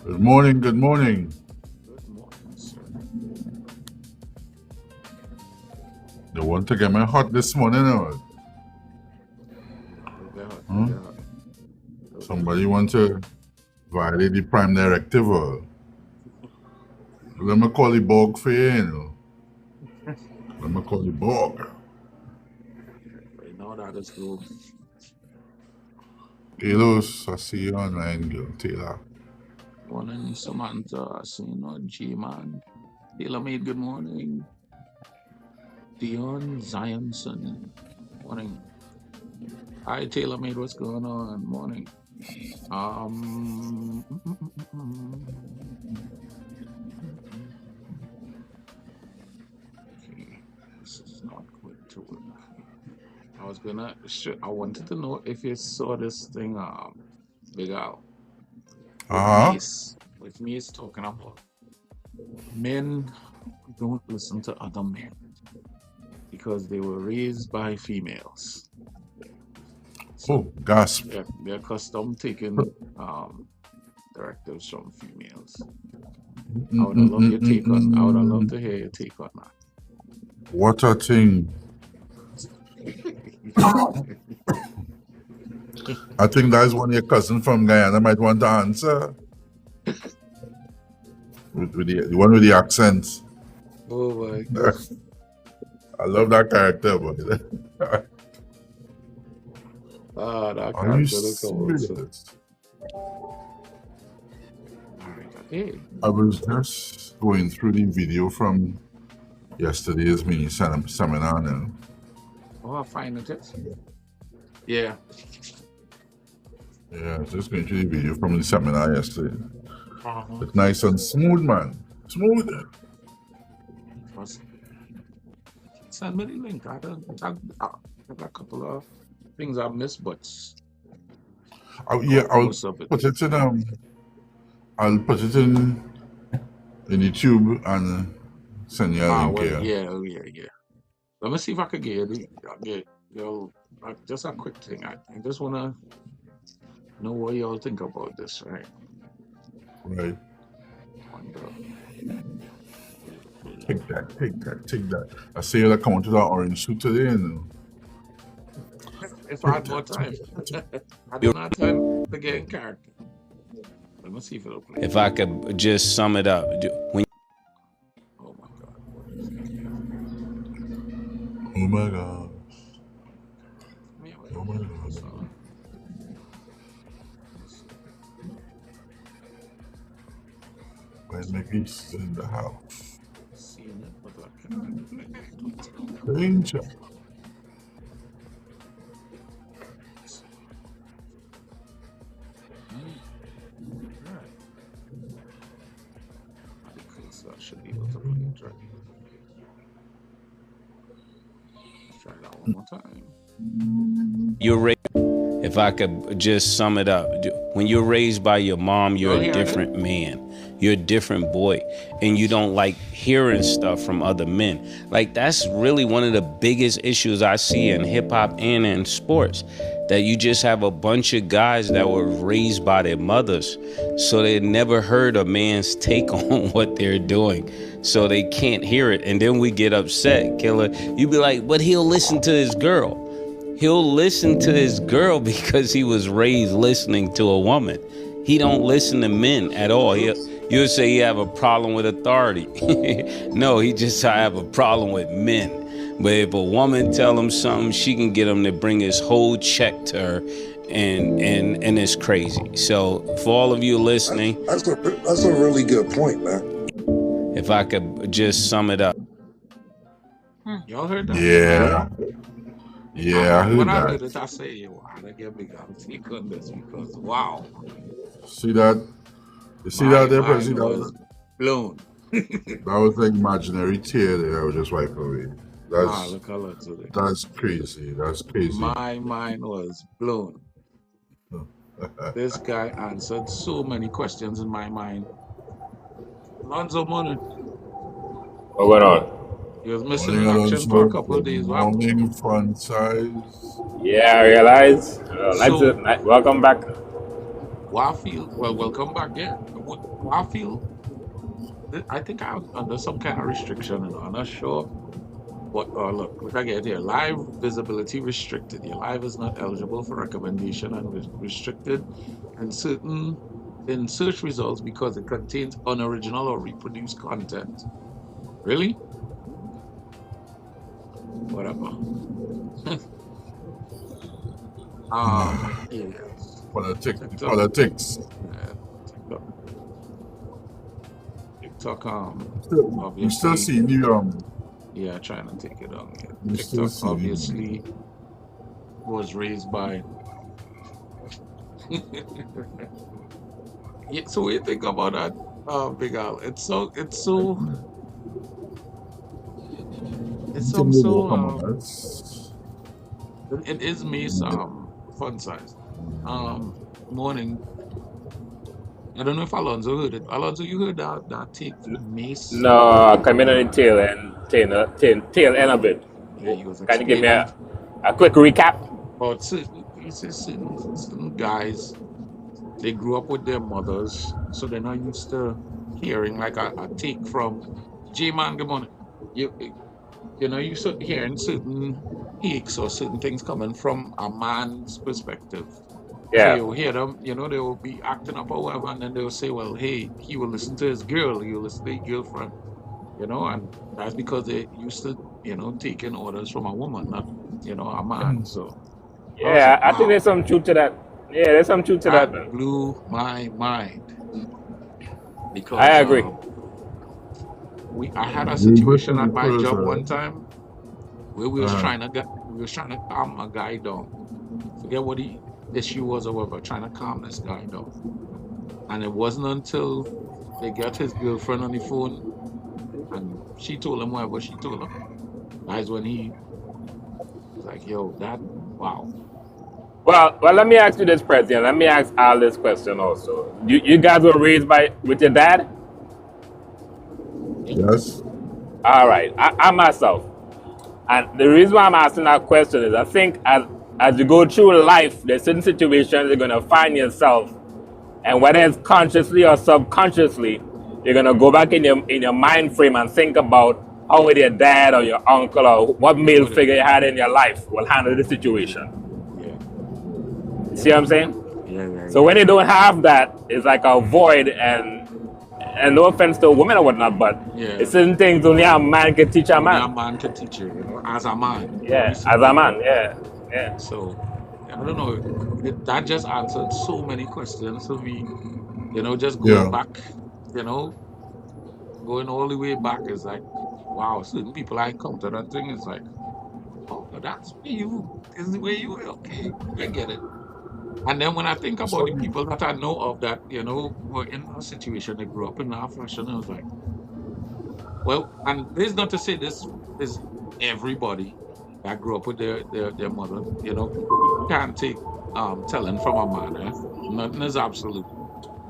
Good morning, good morning. Good morning, sir. You want to get me hot this morning or Don't get hot, don't huh? get hot, don't get hot. Somebody want to violate the prime directive or let me call the bog for you. Let me call the bog. Right now, that is cool. Kalos, I see you online, girl. Taylor. Morning, Samantha. I see you know, G-Man. Taylor made good morning. Dion Zionson. Morning. Hi, Taylor made. What's going on? Morning. Um, okay, this is not going to work. I wanted to know if you saw this thing, Big Al, Uh-huh. With Mace talking about men don't listen to other men because they were raised by females. So Oh, gasp. they're accustomed taking directives from females. I would have loved Mm-mm-mm-mm-mm. to hear your take on What a thing. I think that's one of your cousin from Guyana might want to answer. With the one with the accent. Oh my god. I love that character, boy. Ah, that Are you character look also. serious? All right, okay. I was just going through the video from yesterday's mini seminar now. Oh, I find it is. Yeah. Yeah, just going through the video from the seminar yesterday. Uh-huh. It's nice and smooth, man. Smooth. Was- Send me the link. I got a couple of things I missed, but Yeah, got I'll most of it. put it in. I'll put it in YouTube and send you a Ah, link well, here. yeah, oh, yeah, yeah. Let me see if I could get y'all just a quick thing. I just wanna know what y'all think about this, right? Right. On Take that, take that, take that. I see you that come to that orange suit today, and if I take had more that, time, take that. I don't have time to get in character. Let me see if it'll play. If I could just sum it up, when Oh my God, what is this guy? Oh my god. Come here, Oh my what's god. on? Let me see. When Mickey's in the house. Seeing it, but I cannot play it. What's going on? Danger. Let's see. Right. Okay, so I should be able to play it right. Let's try that one more time. you're raised, if I could just sum it up, when you're raised by your mom, You you're all a hearing it? different man. You're a different boy, and you don't like hearing stuff from other men. Like, that's really one of the biggest issues I see in hip hop and in sports. That you just have a bunch of guys that were raised by their mothers, so they never heard a man's take on what they're doing, so they can't hear it. And then we get upset, Killer. You be like, but he'll listen to his girl. He'll listen to his girl because he was raised listening to a woman. He don't listen to men at all. You'll say he have a problem with authority. No, he just have a problem with men. But if a woman tell him something, she can get him to bring his whole check to her, and it's crazy. So for all of you listening, That's a really good point, man. if I could just sum it up. Y'all heard that? Yeah. Yeah, I When heard I that. heard it, I say, wow, I get big on take on this because wow, See that? You see my that there, mind President? was blown. That was an imaginary tear there I was just wiping away. Ah, That's look how look to it. that's crazy. That's crazy. My mind was blown. This guy answered so many questions in my mind. Lonzo Money, What went on? he was missing Morning, in action for a Alonso. couple of Good days. What happened? morning, fun size. Yeah, I realize. So, Welcome back. what I feel, well, welcome back. Yeah. I feel, I think I'm under some kind of restriction, and I'm not sure. But look I get here. Live visibility restricted. Your live is not eligible for recommendation and restricted in search results because it contains unoriginal or reproduced content. Really? Whatever. Yes. TikTok. Politics. TikTok. TikTok. You still Obviously. see the Yeah, trying to take it on. Yeah. you still TikTok see the obviously was raised by. Yeah, so what you think about that, Big Al? It's so come on. it is Mace fun size. Morning. I don't know if Alonso heard it. Alonso, you heard that take from Mace? No, coming on the tail end of it. Yeah, he was Can you give me explaining a quick recap? about certain guys. They grew up with their mothers, so they're not used to hearing like a take from J-Man. Good morning. You know, you start hearing certain takes or certain things coming from a man's perspective. So Yeah. you'll hear them, you know, they will be acting up or whatever, and then they'll say, well, hey, he will listen to his girl, he will listen to his girlfriend, you know, and that's because they used to, you know, taking orders from a woman, not, you know, a man. So I was Yeah, like, I think wow, there's some truth to that. Yeah, there's some truth to that, that man. blew my mind because I agree. I had a situation at my Rupert job Furzer. one time where we was trying to calm a guy down. Forget what the issue was or whatever, trying to calm this guy down. And it wasn't until they got his girlfriend on the phone and she told him whatever she told him. That's when he was like, yo, that wow. Well, let me ask you this, President. Let me ask Al this question also. You guys were raised with your dad? Yes. All right. I myself. And the reason why I'm asking that question is I think as you go through life, there's certain situations you're going to find yourself, and whether it's consciously or subconsciously, you're going to go back in your mind frame and think about how would your dad or your uncle or what male figure you had in your life will handle the situation. Yeah. See what I'm saying? Yeah. So when they don't have that, it's like a void, and no offense to women or whatnot, but it's certain things only a man can teach a man. Only a man can teach you, you know, as a man. Yeah, as a man, yeah. So I don't know. That just answered so many questions for me. You know, just going back, you know, going all the way back is like, wow, certain people I encountered that thing is like, oh, that's where you is the way you were. Okay, I get it. And then when I think about the people that I know of that, you know, were in our situation, they grew up in our fashion, I was like, well, and this is not to say this is everybody that grew up with their mother, you know, you can't take telling from a man, eh? Nothing is absolute.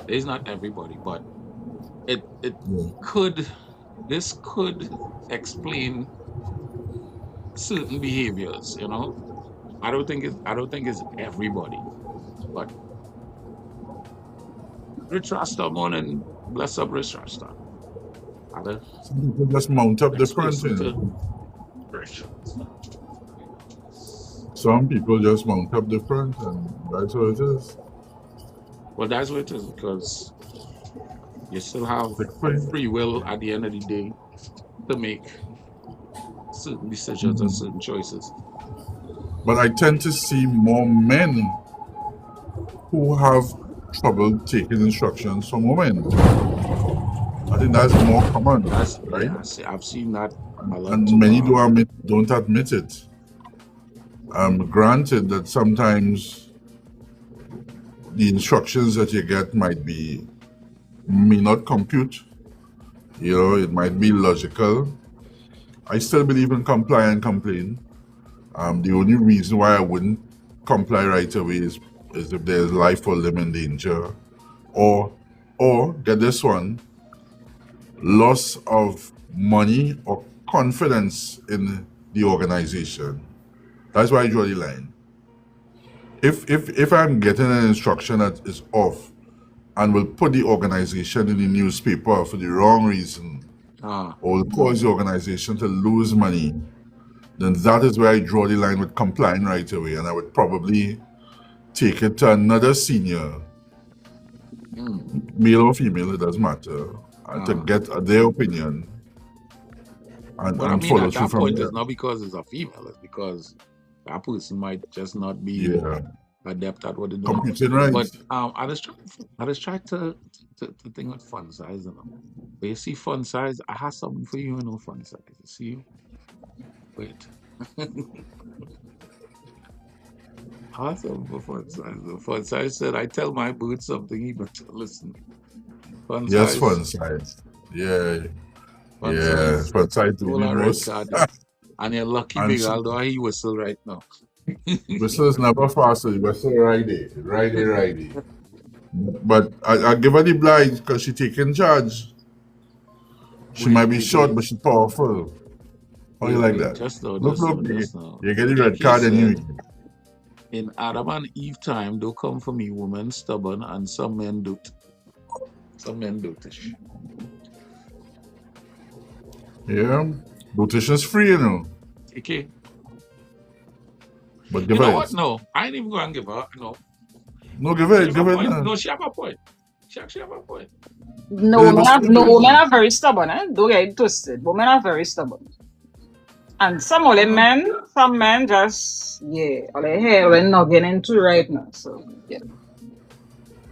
It's not everybody, but it could this could explain certain behaviors, you know. I don't think it's everybody, but Rich Rasta morning, bless up Rich Rasta. Some people just mount up different, you know. Some people just mount up different, and that's what it is. Well, that's what it is, because you still have free will at the end of the day to make certain decisions and certain choices. But I tend to see more men who have trouble taking instructions from women. I think that's more common, right? Yeah, I've seen that a lot. And many don't admit it. Granted that sometimes the instructions that you get may not compute. You know, it might be logical. I still believe in comply and complain. The only reason why I wouldn't comply right away is if there's life or limb in danger, or get this one, loss of money or confidence in the organization. That's why I draw the line. If I'm getting an instruction that is off, and will put the organization in the newspaper for the wrong reason, or will cause the organization to lose money, then that is where I draw the line with complying right away, and I would probably take it to another senior, male or female, it doesn't matter, to get their opinion But I and mean, follow at through that from point, there. it's not because it's a female; it's because that person might just not be adept at what they're doing. Computing right. But I was trying to think of fun size, you know. But you see, fun size, I have something for you, you know, fun size. You see you? Wait. I have something for fun size. Fun size said, I tell my bird something, he better listen. Fun Yes, size. fun size. Yeah. Fun Yeah. size. Fun size doing All the our red most. card. And you're lucky, And big she- Aldo, he whistle right now. Whistle is never faster. Whistle righty. But I give her the blind because she taking charge. She might be short, but she's powerful. How you like that? Just now, Look, just now. you get the red AK card said, anyway. in Adam and Eve time, don't come for me, women stubborn, and some men do it. Some men do it. Yeah. Rotation is free, you know. Okay. But You give know her what? it. No, I ain't even going to give her. No. No, give her it. Give her point. it. No, she have a point. She actually have a point. No, women are very stubborn, eh? Don't get it twisted. Women are very stubborn. And some men just, all the hell we're not getting into right now. So, yeah.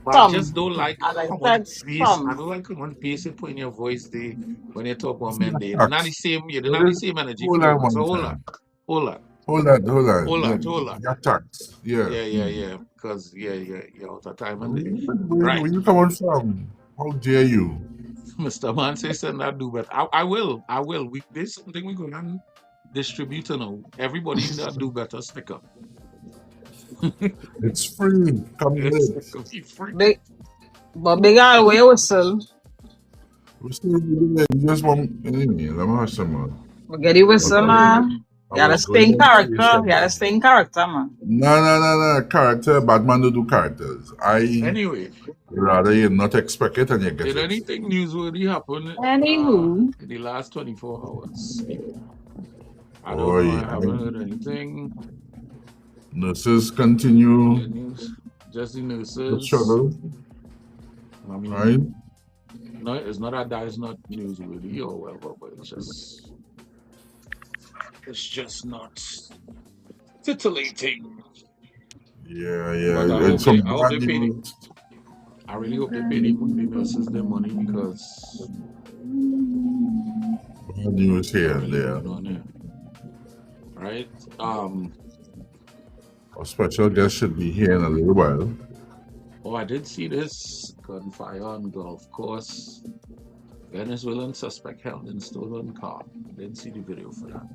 But I just don't like how much bass. some. I don't like how much bass you put in your voice there when you talk about men there. They're not the same, you're not the same energy Hold flow. on So one hold time. on. Hold on. You're taxed. Yeah. Yeah. Because you're out of time. Where you coming from? How dare you? Mr. Man says not do better. I will. There's something we're going to distribute now. Everybody that do better sticker. It's free. Come in. It's free. But big Al, where whistle? Just one. Anyway, let me have some more. We get the whistle, man. You gotta stay in character. Man. No. Character. Batman don't do characters. Anyway. Rather you not expect it and you get Did it. anything newsworthy happen in the last 24 hours? I don't know. I haven't heard anything. Nurses continue. Just the nurses. Struggle. I mean, right? No, it's not that is not newsworthy or whatever, but it's just not titillating. Yeah. But I really hope they pay the nurses their money because bad news here and there. Right? A special guest should be here in a little while. Oh, I did see this gunfire on Gulf Coast. Venezuelan suspect held in stolen car. I didn't see the video for that.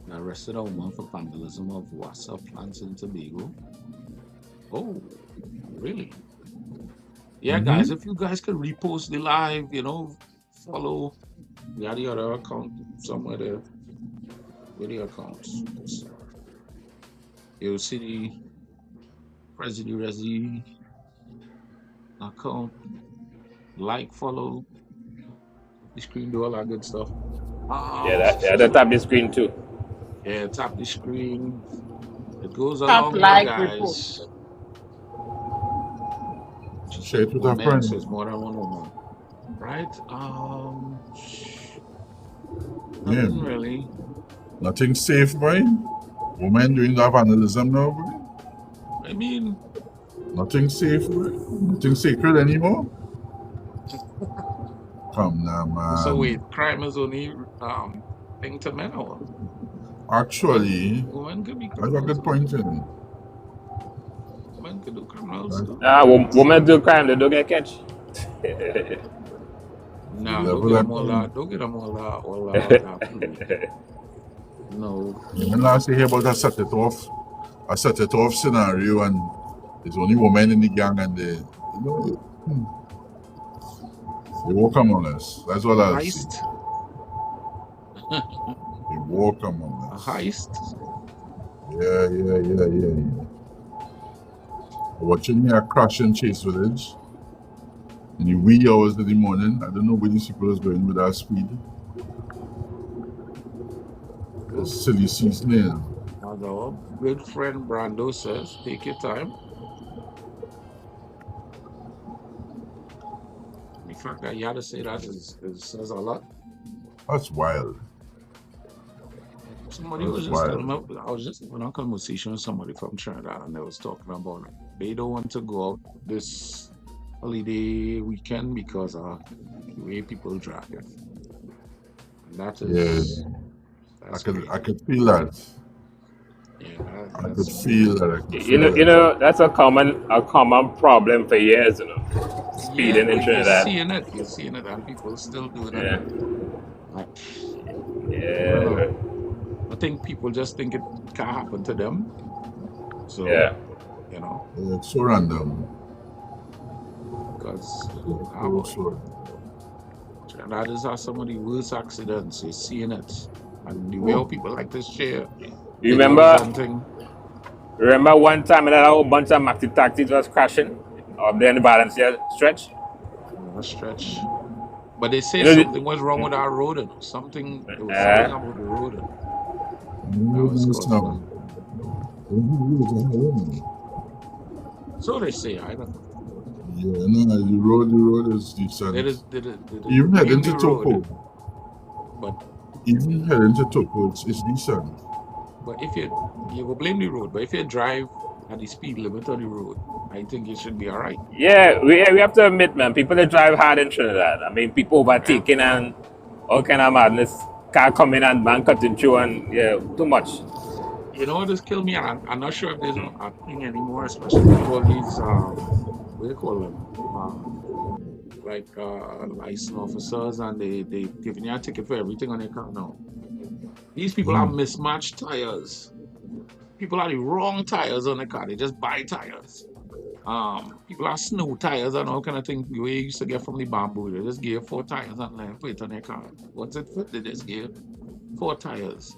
They arrested a woman for vandalism of wassa plants in Tobago. Oh, really? Yeah, guys, if you guys can repost the live, follow the other account somewhere there. Video accounts. So, you'll see the President Resi account. Like, follow the screen, do all that good stuff. That tap the screen too. Yeah, tap the screen. It goes along, guys. Share it with our friends. It's more than one woman, right? Nothing really. Nothing safe, boy. Women doing that vandalism now, boy. I mean, nothing safe, boy. Nothing sacred anymore. Come now, man. So wait, crime is only thing to men, or? Actually, women could be that's a good point in. Women could do criminal stuff. Women do crime, they don't get catch. No, don't get them all that. No. You last hear about a set it off scenario, and there's only women in the gang, and they walk among us. That's what I see. They walk among us. A heist? Yeah. Watching me a crash in Chase Village. in the wee hours of the morning. I don't know where these people is going with that speed. It's silly seasoning. As our good friend Brando says, take your time. The fact that you had to say that says a lot. That's wild. Somebody was That's just telling wild. me, I was just in a conversation with somebody from Trinidad, and they was talking about it. They don't want to go out this holiday weekend because of the way people drive. And that Yeah, is, I that's could crazy. feel that. Yeah, I could that's feel crazy. that. I could You feel know, you that. know that's a common problem for years, you know, Yeah, speeding in but Trinidad. you're seeing it, and people still doing it. Yeah, Like, I don't know. yeah, I think people just think it can happen to them. So, yeah. you know, It's so random. because, ah, So, boy, so. that is how some of the worst accidents, you're seeing it. And the way how people like to share You videos remember? and things, Remember one time that a whole bunch of maxi taxis was crashing up there in the Valencia stretch. stretch. But they say You know, something was wrong with our road, you know. Something, there was something about the road, you know, that was It's causing now. that. So they say, I don't know. Yeah, no, the road is decent. They Even heading blame to the road, Topo, but even heading to Topo, it's decent. if you will blame the road, but if you drive at the speed limit on the road, I think it should be all right. yeah, we have to admit, man, people that drive hard in Trinidad. I mean, people Yeah. overtaking and all kind of madness. Car coming and man cutting through and yeah, too much. You know what just killed me? And I'm not sure if there's a thing anymore, especially with all these what do you call them? Like license officers, and they giving you a ticket for everything on your car now. These people have mismatched tires. People have the wrong tires on the car. They just buy tires. People have snow tires and all kind of things. The way you used to get from the bamboo, they just give 4 tires and then put it on your car. What's it for? They just give 4 tires.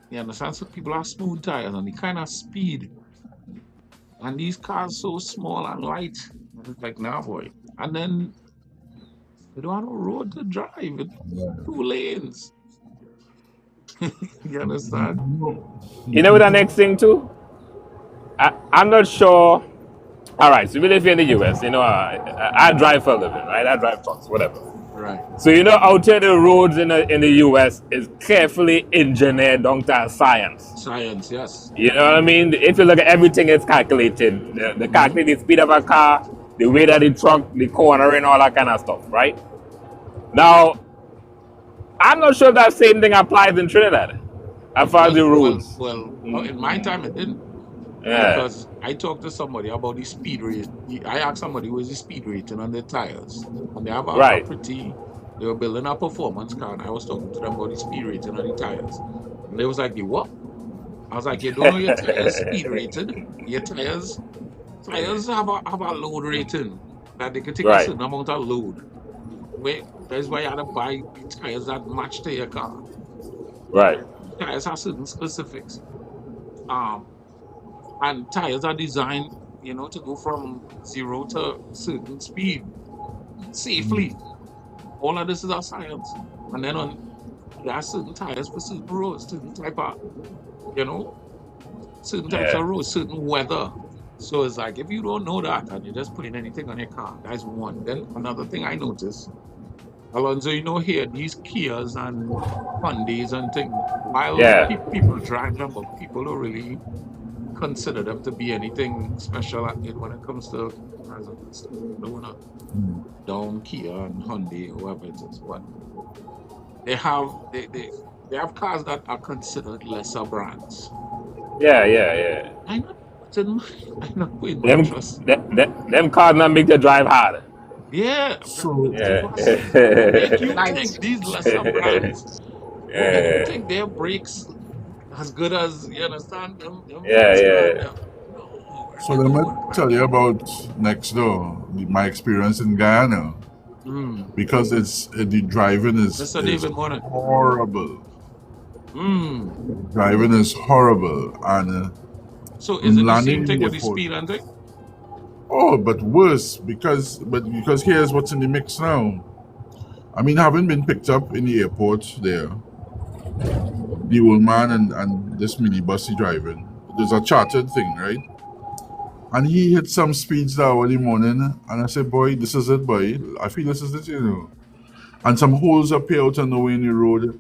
You understand? So people have smooth tires and the kind of speed. And these cars so small and light. It's like, nah, boy. And then they don't have no road to drive. It's Yeah. 2 lanes. You understand? You know what the next thing too? I'm not sure. All right, so we live here in the US. You know, I drive for a living, right? I drive trucks, whatever. Right. So you know, out here the roads in the US is carefully engineered down to science. Science, yes. You know what I mean? If you look at everything, it's calculated. The calculated speed of a car, the weight of the truck, the corner, and all that kind of stuff, right? Now, I'm not sure if that same thing applies in Trinidad, as far as the rules. In my time it didn't. Yeah, Because I talked to somebody about the speed rate. I asked somebody what is the speed rating on their tires. And they have right. they were building a performance car, and I was talking to them about the speed rating on the tires. And they was like, the what? I was like, you don't know your tires speed rated? Your tires have a load rating that they can take a Right, certain amount of load. That's why you have to buy the tires that match to your car. right. Tires have certain specifics. And tires are designed, to go from 0 to certain speed safely. All of this is our science. And then there are certain tires for certain roads, certain type of, you know, certain types Yeah, of roads, certain weather. So it's like if you don't know that and you're just putting anything on your car, that's one. Then another thing I noticed, Alonso, here these Kias and Hyundais and things. While yeah, people drive them, but people don't really consider them to be anything special when it comes to cars and stuff. They don't wanna down Kia and Hyundai or whoever it is, but they have they have cars that are considered lesser brands. yeah. I'm not putting my I'm not putting my Them, trust. them cars not make you drive hard. Yeah, So, Yeah, what make you Like, think these lesser brands? What make you yeah, think their brakes as good as you understand them yeah, faster than yeah. them? No, so it let don't me work like tell you that. about next door, my experience in Guyana, Mm. because the driving Mr. is David Morning. horrible. Mm. Driving is horrible, and So is I'm it the landing same in thing the with the airport. speed and thing? Oh, but worse because here's what's in the mix now. I mean, having been picked up in the airport there, the old man and this minibus he driving, there's a chartered thing, right? And he hit some speeds that early morning, and I said, "Boy, this is it, boy. I feel this is it, you know." And some holes appear out of nowhere in the road,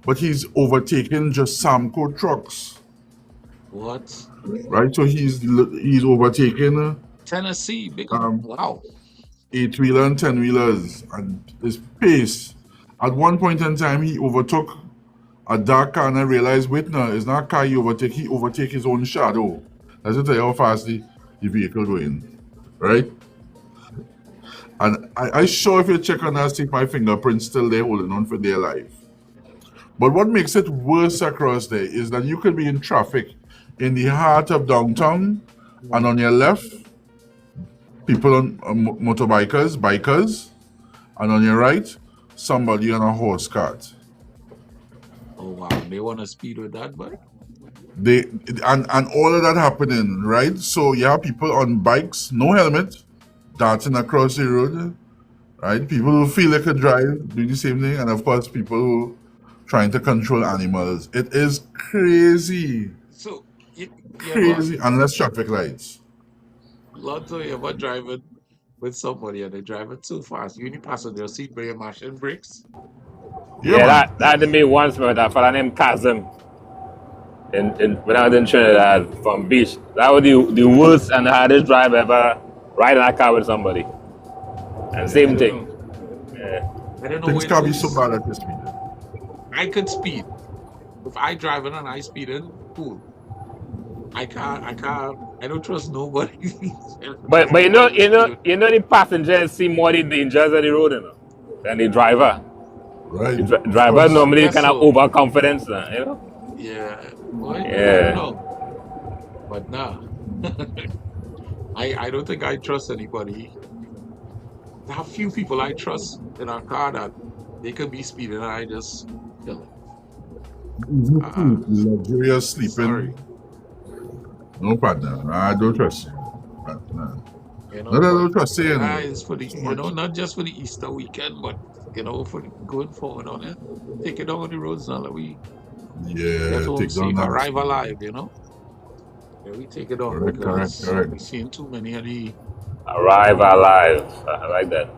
but he's overtaking just Samco trucks. What? Right, so he's overtaking Tennessee, big up. Wow. 8-wheeler and 10-wheelers, and his pace. At one point in time, he overtook a dark car, and I realized, wait, no, it's not a car he overtake his own shadow. That's to tell you how fast the vehicle going, right? And I sure if you check on that, see my fingerprints still there holding on for their life. But what makes it worse across there is that you could be in traffic in the heart of downtown, and on your left, people on bikers, and on your right, somebody on a horse cart. Oh wow, they want to speed with that, but And all of that happening, right? So you have people on bikes, no helmet, darting across the road, right? People who feel they could drive, do the same thing, and of course, people who trying to control animals. It is crazy. So crazy, unless traffic lights. Lonzo, you ever driving with somebody and they driving too fast? You need passenger seat, but you're mashing brakes. Yeah, that happened to me once with a fella named Kazim. When I was in Trinidad from beach. That was the worst and the hardest drive ever riding a car with somebody. And same thing. Yeah. I don't know. Things can't be so bad at this speed. I could speed. If I driving and I speeding, cool. I don't trust nobody. but you know the passengers see more the dangers of the road, you know, than the driver. Right. The driver normally kind of overconfidence, you know. Yeah. Well, yeah. I don't know. But nah. I don't think I trust anybody. There are few people I trust in our car that they could be speeding and I just kill it. Luxurious sleeping. Sorry. No partner. I don't trust you. You know, I don't trust you. It's for the, you know, not just for the Easter weekend, but you know, for going forward on it. Take it down the roads now that we get home safe, arrive alive, you know. Yeah, we take it on because we've seen too many of the arrive alive. I like that.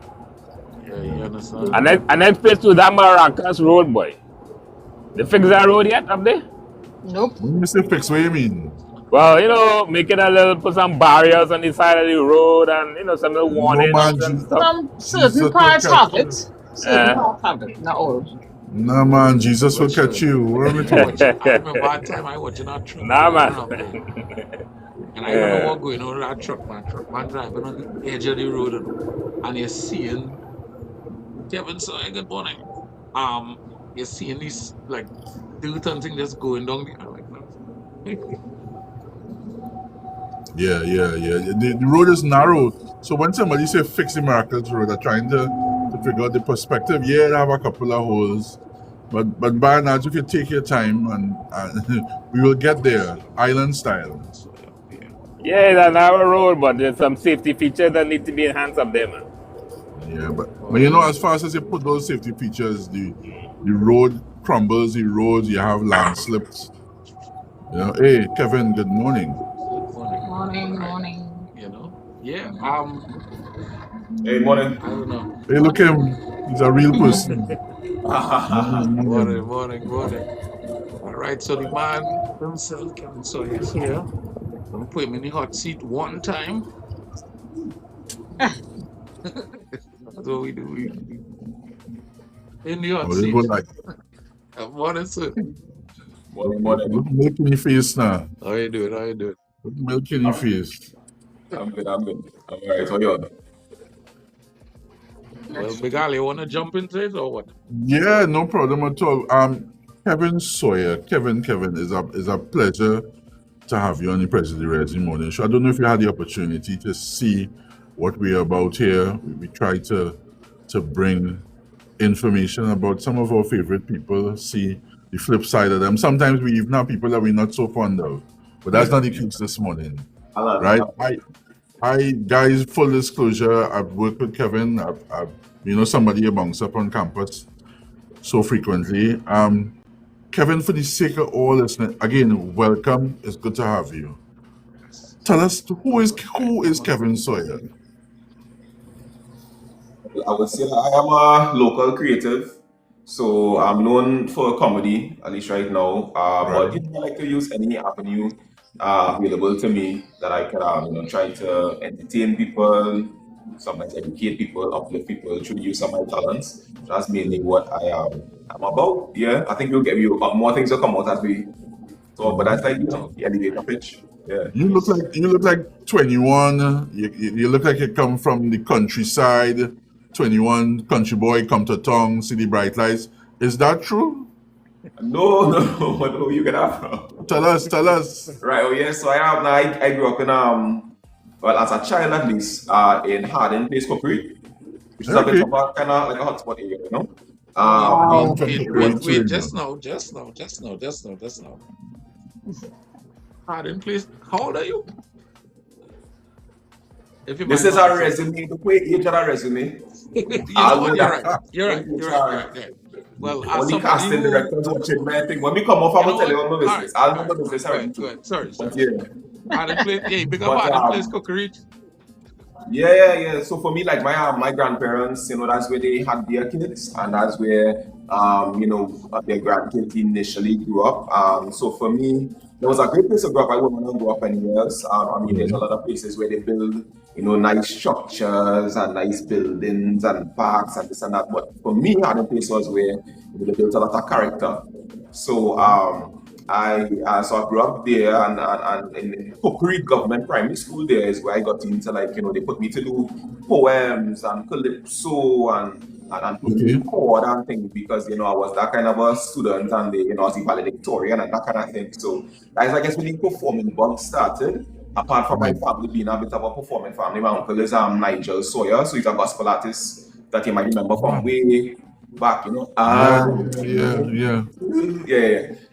Yeah, you understand. And next place to that Maracas road, boy. They fix that road yet up there? Nope. When you say fix, what do you mean? Well, you know, put some barriers on the side of the road and, you know, some little warnings and stuff. Some certain parts have it. Certain parts have it, not all. Nah, man, Jesus will catch you. What are we talking? I remember that time I watching that truck. Nah, man. And I don't know what going on with that truck, man. Truck man driving on the edge of the road and you're seeing Kevin Soyer, good morning. You're seeing these like Dilton thing just going down the like Yeah. The road is narrow. So when somebody say fix the Maracas road, they're trying to figure out the perspective. Yeah, they have a couple of holes. But by and large, if you take your time and we will get there, island style. Yeah, it's a narrow road, but there's some safety features that need to be enhanced up there, man. Yeah, but you know, as fast as you put those safety features, the road crumbles, the roads, you have landslips. You know, hey, Kevin, good morning. Morning. You know, yeah. Hey, morning. I don't know. Hey, look at him. He's a real person. Morning. All right, so the man himself, Kevin Soyer, is here. I'm gonna put him in the hot seat one time. That's what we do. We in the hot seat. Morning, sir. Morning. Milk in your face now. How you doing? Milk in your face. I'm good. I'm all right. How you on? Well, Big Ali, you want to jump into it or what? Yeah, no problem at all. Kevin Soyer. Kevin, is a pleasure to have you on the President Resi Morning Show. I don't know if you had the opportunity to see what we're about here. We try to bring information about some of our favorite people, see the flip side of them. Sometimes we even have people that we're not so fond of, but that's not the case this morning, right? guys, full disclosure, I've worked with Kevin. I've somebody who bounce up on campus so frequently. Kevin, for the sake of all listeners, again, welcome. It's good to have you. Tell us who is Kevin Soyer? I would say I am a local creative, so I'm known for comedy, at least right now. But Right. I like to use any avenue available to me that I can, try to entertain people, sometimes educate people, uplift people through the use of my talents. That's mainly what I'm about. Yeah, I think more things will come out as we talk, but that's like the elevator pitch. Yeah. You look like 21. You look like you come from the countryside. 21, country boy, come to town, see the bright lights. Is that true? No, no, you get up. Tell us. Right. Oh yeah. So I grew up in well, as a child at least in Hardin Place, Cookery, which is a bit Okay. of a kind of like a hotspot area, you know. I'm Wow. from Wait, Cookery wait, too, wait, just now. Hiding place. How old are you? If you This mind is our asking. resume. The way each other resume. You know what? You're right. Well, as Only somebody casting who directors watching my thing. When we come off, I will tell you all my business. I'll know my business already Go too. ahead. Sorry. But yeah. Hiding place. Yeah, big up But, Hiding place cookery. Yeah. So for me, like my grandparents, that's where they had their kids, and that's where their grandkids initially grew up. So for me, there was a great place to grow up. I wouldn't want to grow up anywhere else. There's a lot of places where they build, nice structures and nice buildings and parks and this and that. But for me, the place was where they built a lot of character. So I grew up there, and in Cookery Government Primary School there is where I got into, like, they put me to do poems and calypso and put chord and things, because I was that kind of a student, and I was the valedictorian and that kind of thing. So that's, I guess, when the performing bug started. Apart from my family being a bit of a performing family, my uncle is Nigel Soyer, so he's a gospel artist that you might remember from way back, Yeah.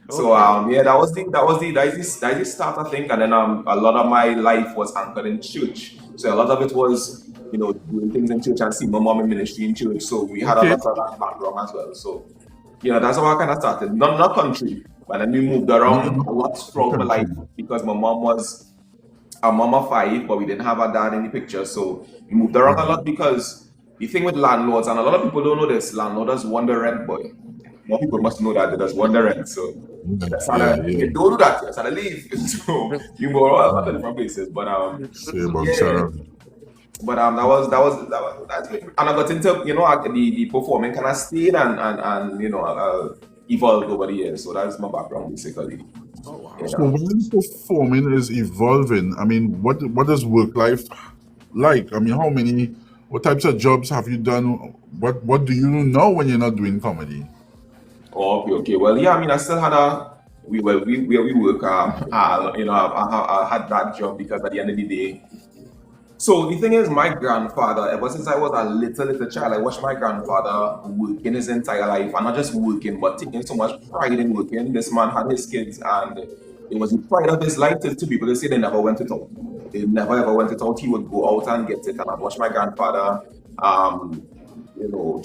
So that was the start, I think, and then a lot of my life was anchored in church. So a lot of it was doing things in church and seeing my mom in ministry in church. So we had a lot of that background as well. So that's how I kind of started. Not country, but then we moved around a lot throughout my life, because my mom was a mom of 5, but we didn't have a dad in the picture. So we moved around a lot, because the thing with landlords, and a lot of people don't know this, landlords want the rent, boy. More people must know that they just want the rent. So that's how you don't do that. That's how they leave. So you go a lot of different places. But that's it. And I got into the performing kind of stayed and evolved over the years. So that's my background basically. Oh wow. So when performing is evolving, I mean, what is work life like? I mean, what types of jobs have you done? What do you know when you're not doing comedy? Oh, okay. Well, yeah. I mean, I still had we work. I had that job, because at the end of the day. So the thing is, my grandfather, ever since I was a little child, I watched my grandfather working his entire life, and not just working, but taking so much pride in working. This man had his kids, and it was the pride of his life. To people, they say they never went it out. They never ever went it out. He would go out and get it, and I watched my grandfather,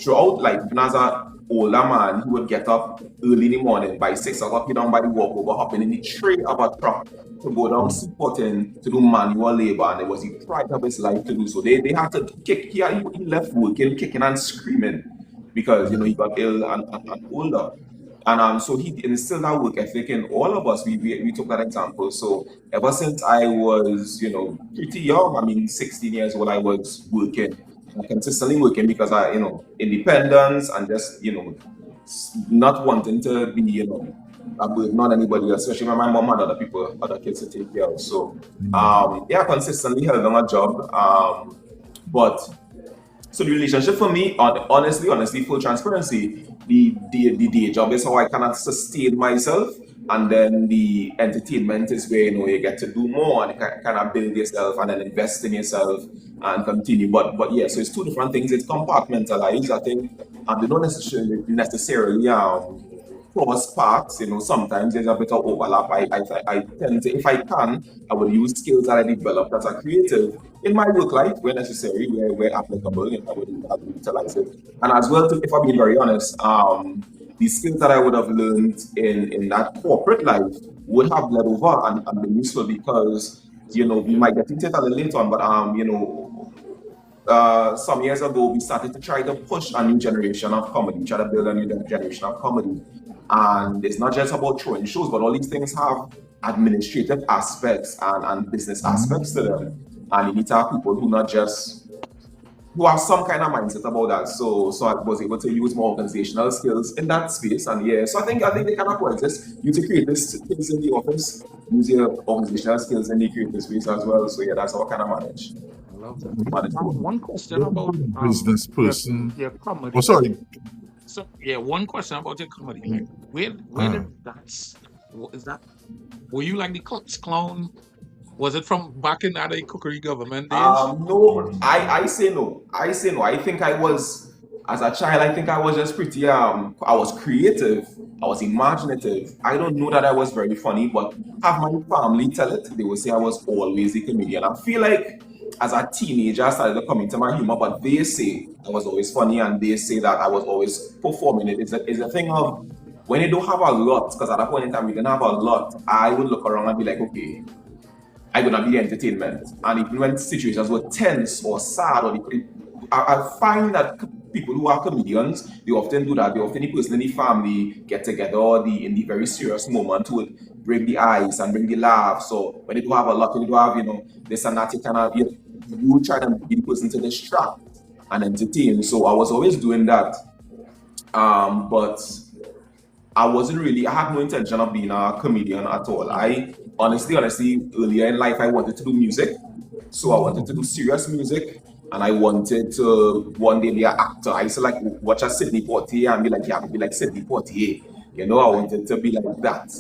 throughout, like, even as an older man, he would get up early in the morning by 6 o'clock, he down by the walkover, hopping in the tray of a truck to go down supporting to do manual labor, and it was the pride of his life to do so. They had to kick. He left working, kicking and screaming, because he got ill and older. And so he instilled that work ethic in all of us. We took that example. So ever since I was pretty young, I mean 16 years old, I was working, consistently working, because I independence, and just not wanting to be a burden on anybody, especially when my mom had other kids to take care of. So consistently held on a job. But so the relationship for me, honestly, full transparency, the day job is how I cannot sustain myself, and then the entertainment is where you get to do more and kind of build yourself and then invest in yourself and continue. But yeah, so it's two different things. It's compartmentalized, I think, and they don't necessarily cross paths. Sometimes there's a bit of overlap. I tend to, if I can, I would use skills that I developed as a creative in my work life where necessary, where applicable, I would utilize it. And as well, if I'm being very honest, the skills that I would have learned in that corporate life would have led over and been useful because, we might get into it a little later on, but, some years ago, we started to try to push a new generation of comedy, try to build a new generation of comedy. And it's not just about throwing shows, but all these things have administrative aspects and business aspects to them. And you need to have people who have some kind of mindset about that. So I was able to use more organizational skills in that space. And yeah, so I think they kind of coexist. Use your creative skills in the office, use your organizational skills in the creative space as well. So yeah, that's how I kind of manage. I love that. One question about business person. your comedy. Oh, sorry. So yeah, one question about your comedy. Like, where did is that? Were you like the clown? Was it from back in that cookery government days? No, I say no. I say no. I think I was, as a child, I think I was just pretty, I was creative. I was imaginative. I don't know that I was very funny, but have my family tell it. They will say I was always a comedian. I feel like as a teenager, I started to come into my humor, but they say I was always funny and they say that I was always performing it. It's a thing of when you don't have a lot, because at that point in time we didn't have a lot, I would look around and be like, okay, I'm gonna be entertainment. And even when situations were tense or sad, I find that people who are comedians, they often do that. They often, the person in the family get together, or in the very serious moment, would bring the ice and bring the laugh. So when you do have a lot, when you do have, this and that, you try to be the person to distract and entertain. So I was always doing that. But I had no intention of being a comedian at all. I honestly, earlier in life, I wanted to do music. So I wanted to do serious music, and I wanted to one day be an actor. I used to watch a Sidney Poitier and be like, yeah, I could be like Sidney Poitier. I wanted to be like that.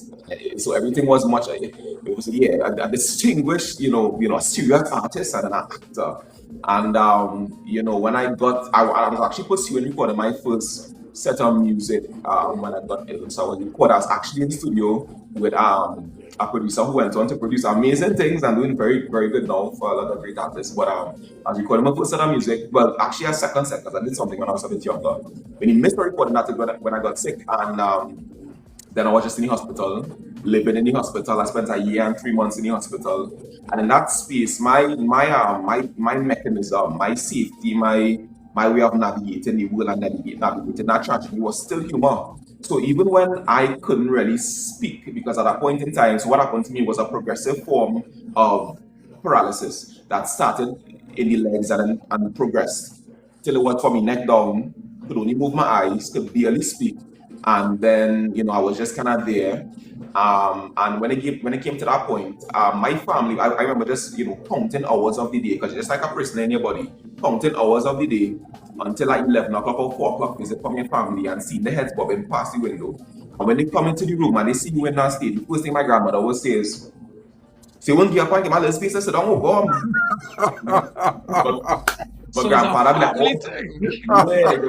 So everything was it was a distinguished, a serious artist and an actor. And when I was actually pursuing recording my first set of music when I got ill. So I was actually in the studio with a producer who went on to produce amazing things and doing very, very good now for a lot of great artists. But I was recording my first set of music, well, actually a second set, because I did something when I was a bit younger. When he missed the recording, that is when I got sick, and then I was just in the hospital, living in the hospital. I spent a year and 3 months in the hospital, and in that space, my mechanism, my safety, my way of navigating the world and navigating that tragedy was still humor. So even when I couldn't really speak, because at that point in time, so what happened to me was a progressive form of paralysis that started in the legs and progressed till it was from my neck down, could only move my eyes, could barely speak. And then, I was just kind of there. And when it came to that point, my family, I remember just, counting hours of the day, because it's like a prisoner in your body, counting hours of the day until like 11 o'clock or 4 o'clock, visit from your family and see the heads bobbing past the window. And when they come into the room and they see you in that state, the first thing my grandmother always says, "Say, won't give up, give my little space and sit down, oh, But grandfather be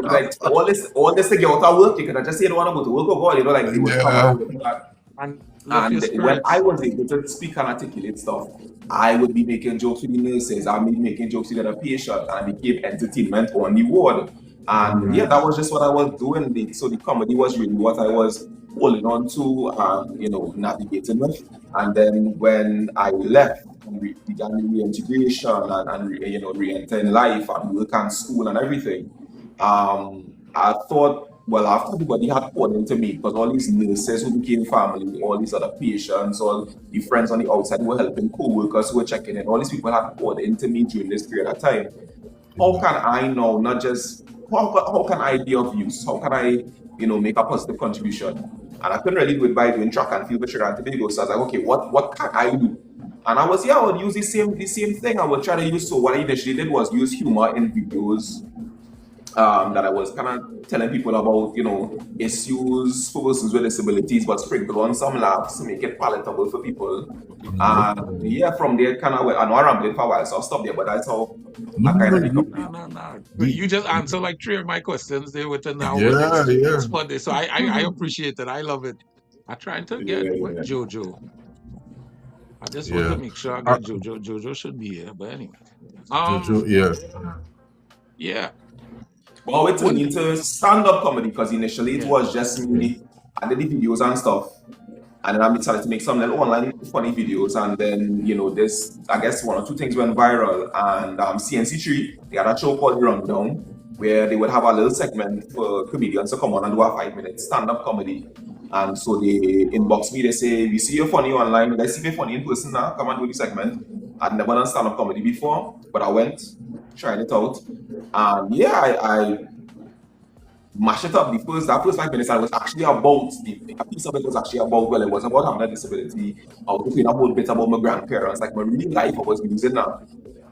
like, all this to get out of work, you can just say you don't want to go to work, oh God, they would come out with that. And when I was able to speak and articulate stuff, I would be making jokes with the nurses, I'd be making jokes with the patient, and I became entertainment on the ward. And that was just what I was doing. So the comedy was really what I was holding on to and, navigating with. And then when I left, and began the reintegration and re-entering life and work and school and everything, I thought, well, after everybody had poured into me, because all these nurses who became family, all these other patients, all the friends on the outside who were helping, co-workers who were checking in, all these people had poured into me during this period of time. How can I now not just, how can I be of use? How can I, make a positive contribution? And I couldn't really do it by doing track and field with Trinidad and Tobago. So I was like, okay, what can I do? And I would use the same thing. I would try to use, so what I initially did was use humor in videos that I was kind of telling people about, issues for persons with disabilities, but sprinkle on some laughs to make it palatable for people. And yeah, from there, kind of, I know I rambled for a while, so I'll stop there, but that's how No, I kind no, of become. No. the, You just answer like three of my questions there within our yeah, yeah. spot there. So I appreciate it. I love it. I trying to get Yeah, with yeah. Jojo. I just want to Yeah. make sure I Uh, get Jojo. Jojo should be here. But anyway. Jojo, yeah. Yeah. But how it turned One into stand-up comedy, because initially it yeah. was just me. I did the videos and stuff. And then I decided to make some little online funny videos. And then, this, I guess one or two things went viral. And CNC3, they had a show called Rundown, where they would have a little segment for comedians to come on and do a 5-minute stand-up comedy. And so they inbox me, they say, we see you're funny online, let's see if you're funny in person now, come and do the segment. I'd never done stand-up comedy before, but I went, tried it out. And yeah, I mash it up. That first 5 minutes, I was actually about a piece of it was actually about, well, it was about having a disability. I was talking a whole bit about my grandparents, like my real life I was using now.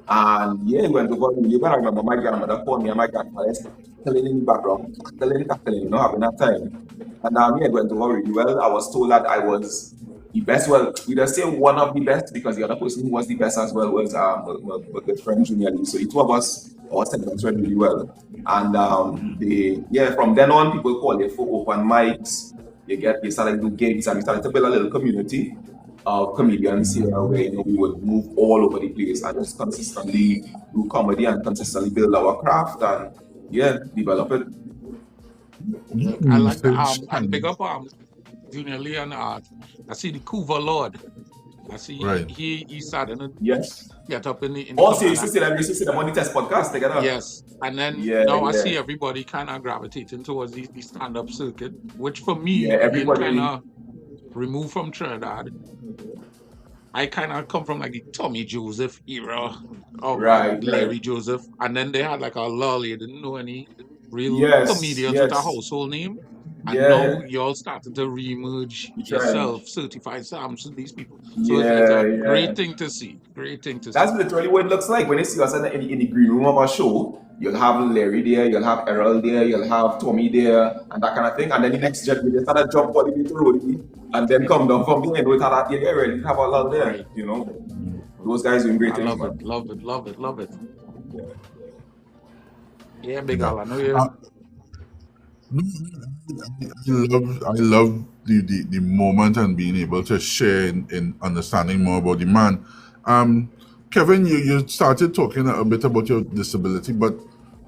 And yeah, it went over really well. I remember my grandmother called me and my grandfather cackling in the background, cackling, having that time. And yeah, it went over really well. I was told that I was the best. Well, we just say one of the best, because the other person who was the best as well was my good friend Junior Lee. So the two of us, our segments went really well. And from then on, people call it for open mics. You started to do gigs, and we started to build a little community of comedians here, where we would move all over the place and just consistently do comedy and consistently build our craft and develop it. I like that. Message And big and up Junior Lee and I see the Coover Lord. I see right. he started to Yes. get up in the Also, you and used to see them on the test podcast together. yes. And then Yeah, now I yeah. see everybody kind of gravitating towards the stand-up circuit, which for Yeah, me, being everybody. kind of removed from Trinidad, I kind of come from like the Tommy Joseph era of Right, Larry right. Joseph, and then they had like a lull. You didn't know any real Yes, comedians with a yes. household name, and Yeah, now yeah. y'all started to reemerge You trying. yourself, certified Psalms to these people. So it's Yeah, a yeah. great thing to see. Great thing to That's see. literally what it looks like when you see us in the green room of our show. You'll have Larry there, you'll have Errol there, you'll have Tommy there, and that kind of thing. And then the next jet, we just start to jump all the way to Roadie, and then come down from there and we have that. Yeah, really have a lot there. Right. Those guys doing great I things, love man. it. Love it. Love it. Love it. Yeah. Yeah, Big Yeah. Al. I know you. No, I love the moment and being able to share in understanding more about the man. Kevin, you started talking a bit about your disability, but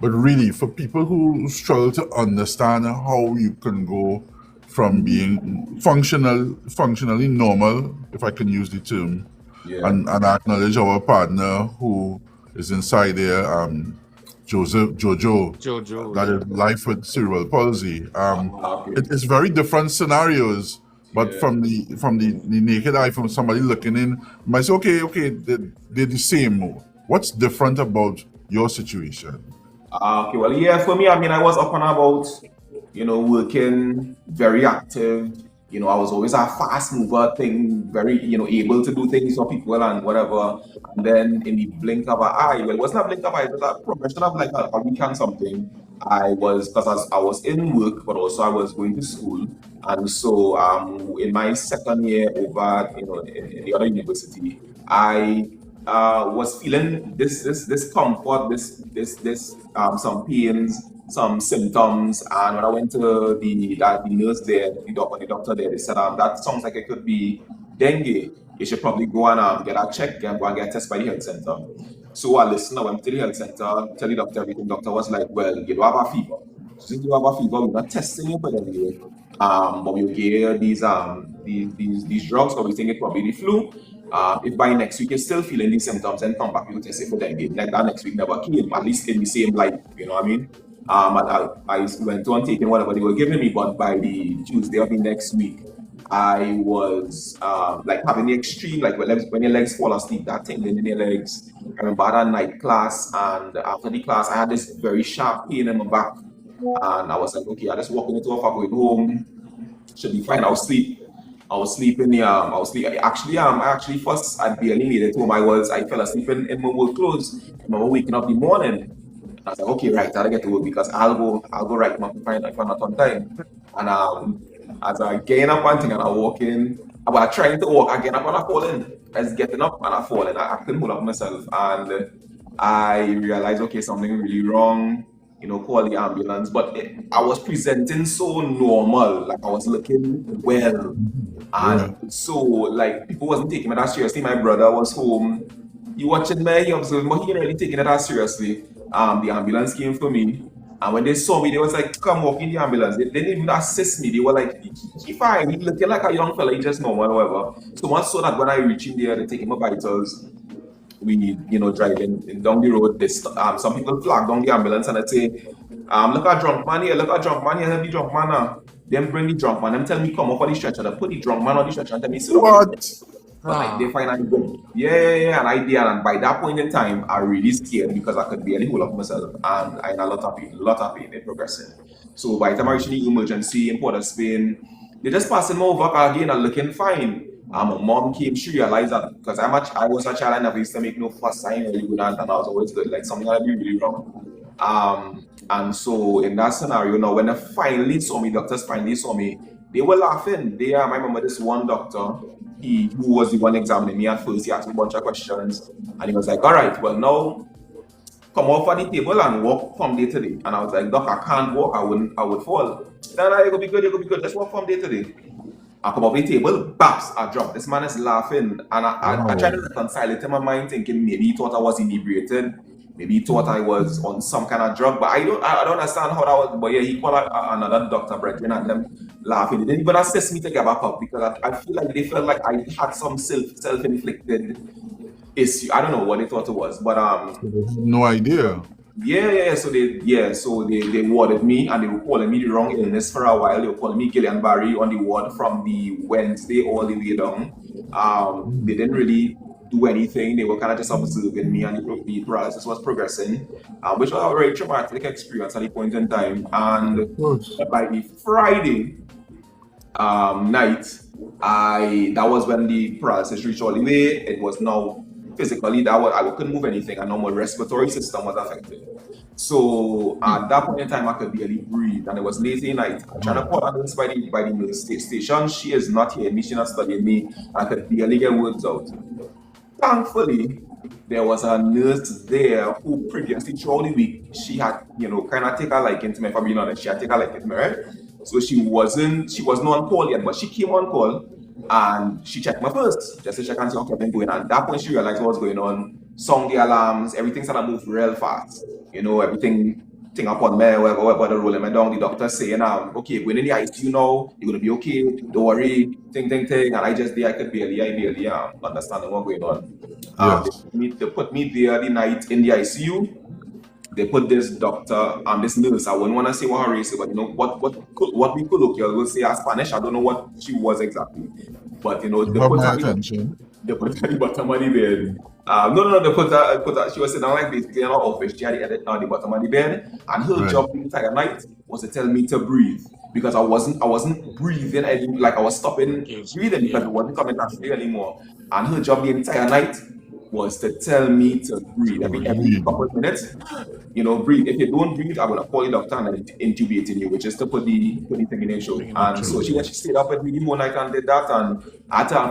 really for people who struggle to understand how you can go from being functionally normal, if I can use the term, Yeah. and acknowledge our partner who is inside there, Jojo, Jojo. that Yeah. is life with cerebral palsy. Okay. It's very different scenarios, but Yeah. from the naked eye, from somebody looking in, you might say, okay, they're the same. What's different about your situation? Okay, well, yeah, for me, I was up and about, working, very active. I was always a fast mover thing, very, able to do things for people and whatever. And then in the blink of an eye, well, it wasn't a blink of an eye, it was a progression of like a week and something. Because I was in work, but also I was going to school. And so in my second year over, in the other university, I was feeling this discomfort, this some pains, some symptoms, and when I went to the nurse there, the doctor there, they said that sounds like it could be dengue. You should probably go and get a check and go and get tested by the health center. So I listened. I went to the health center, tell the doctor everything. Doctor was like, "Well, you don't have a fever. Since you have a fever, we're not testing you for dengue. But we'll give you these drugs, but we think it probably the flu. If by next week you're still feeling these symptoms, then come back, we'll test it for dengue. Like that next week never came, at least in the same light, you know what I mean? I went on taking whatever they were giving me, but by the Tuesday of the next week, I was like having the extreme, like when your legs fall asleep, that tingling in your legs. I remember I had a night class, and after the class, I had this very sharp pain in my back. And I was like, okay, I just walking into a going home, should be fine. I was sleeping. I was sleeping. I actually first I barely made it home. I fell asleep in my work clothes. I remember waking up in the morning, I was like, okay, right, I'll get to work because I'll go right now to find if I'm not on time. And as I gain up one thing and I walk in, I was trying to walk, I get up and I fall in. I was getting up and I fall in. I couldn't hold up myself. And I realized, okay, something really wrong, call the ambulance. But I was presenting so normal, like I was looking well. And so, like, people wasn't taking me that seriously. My brother was home. He watching me, he observed, but he didn't really taking it that seriously. The ambulance came for me. And when they saw me, they was like, come walk in the ambulance. They didn't even assist me. They were like, he fine. He looking like a young fella. He just normal, whatever. So once so that when I reach in there, they take him my vitals. We, driving down the road. Some people flag down the ambulance and they say, look at drunk man here, look at drunk man here, help the drunk man now. Them bring the drunk man, them tell me come off on the stretcher, they put the drunk man on the stretcher and tell me sit down. What? But like they finally go, yeah, and I did, and by that point in time, I really scared because I could barely hold up myself, and I had a lot of pain in progressing. So by the time I reached the emergency in Port of Spain, they just passing me over again and looking fine. My mom came, she realized that because I was a child, I never used to make no fuss sign really good, and I was always good, like something that be really wrong. And so in that scenario, now when doctors finally saw me, they were laughing. I remember this one doctor, who was the one examining me at first, he asked me a bunch of questions, and he was like, all right, well now, come off on the table and walk from day to day. And I was like, doc, I can't walk, I would fall. Then I go be good, let's walk from day to day. I come off the table, baps, I drop. This man is laughing, and I tried to reconcile it in my mind, thinking maybe he thought I was inebriated, maybe he thought I was on some kind of drug, but I don't understand how that was. But yeah, he called another doctor, Brethren, and them laughing. They didn't even assist me to get back up because I feel like they felt like I had some self-inflicted issue. I don't know what they thought it was, but no idea. Yeah. So they warded me, and they were calling me the wrong illness for a while. They were calling me Guillain-Barré on the ward from the Wednesday all the way down. They didn't really do anything. They were kind of just observing me, and the paralysis was progressing, which was a very traumatic experience at the point in time. And by the Friday night, that was when the paralysis reached all the way. It was now physically I couldn't move anything, and now my respiratory system was affected. So at that point in time, I could barely breathe, and it was late at night. I tried to call a nurse by the nurse station. She is not hearing me. She's not studying me. I could barely get words out. Thankfully, there was a nurse there who previously throughout the week, she had, kind of take a liking to me, if I'm being honest. She had take a liking to me, right? So she wasn't on call yet, but she came on call and she checked me first, just to check and see how Kevin going. And at that point, she realized what was going on, sound the alarms, everything started to move real fast. Everything thing up on me, whatever the rolling me down. The doctor saying, okay, going in the ICU now, you're gonna be okay, don't worry, thing. And I could barely understand what's going on. Yes. They put me there the night in the ICU. They put this doctor and this nurse. I wouldn't want to say what her race is, but what we colloquial will say as Spanish. I don't know what she was exactly, but they put her attention. They put her at the bottom of the bed. No. They put her. She was sitting down like basically in her office. She had the bottom of the bed, and her job the entire night was to tell me to breathe because I wasn't breathing. I was stopping breathing because it wasn't coming naturally anymore. And her job the entire night was to tell me to breathe every couple of minutes. Breathe. If you don't breathe, I'm gonna call the doctor and intubate you, which is to put the thing in your show. And so she stayed up with me the whole night and did that. And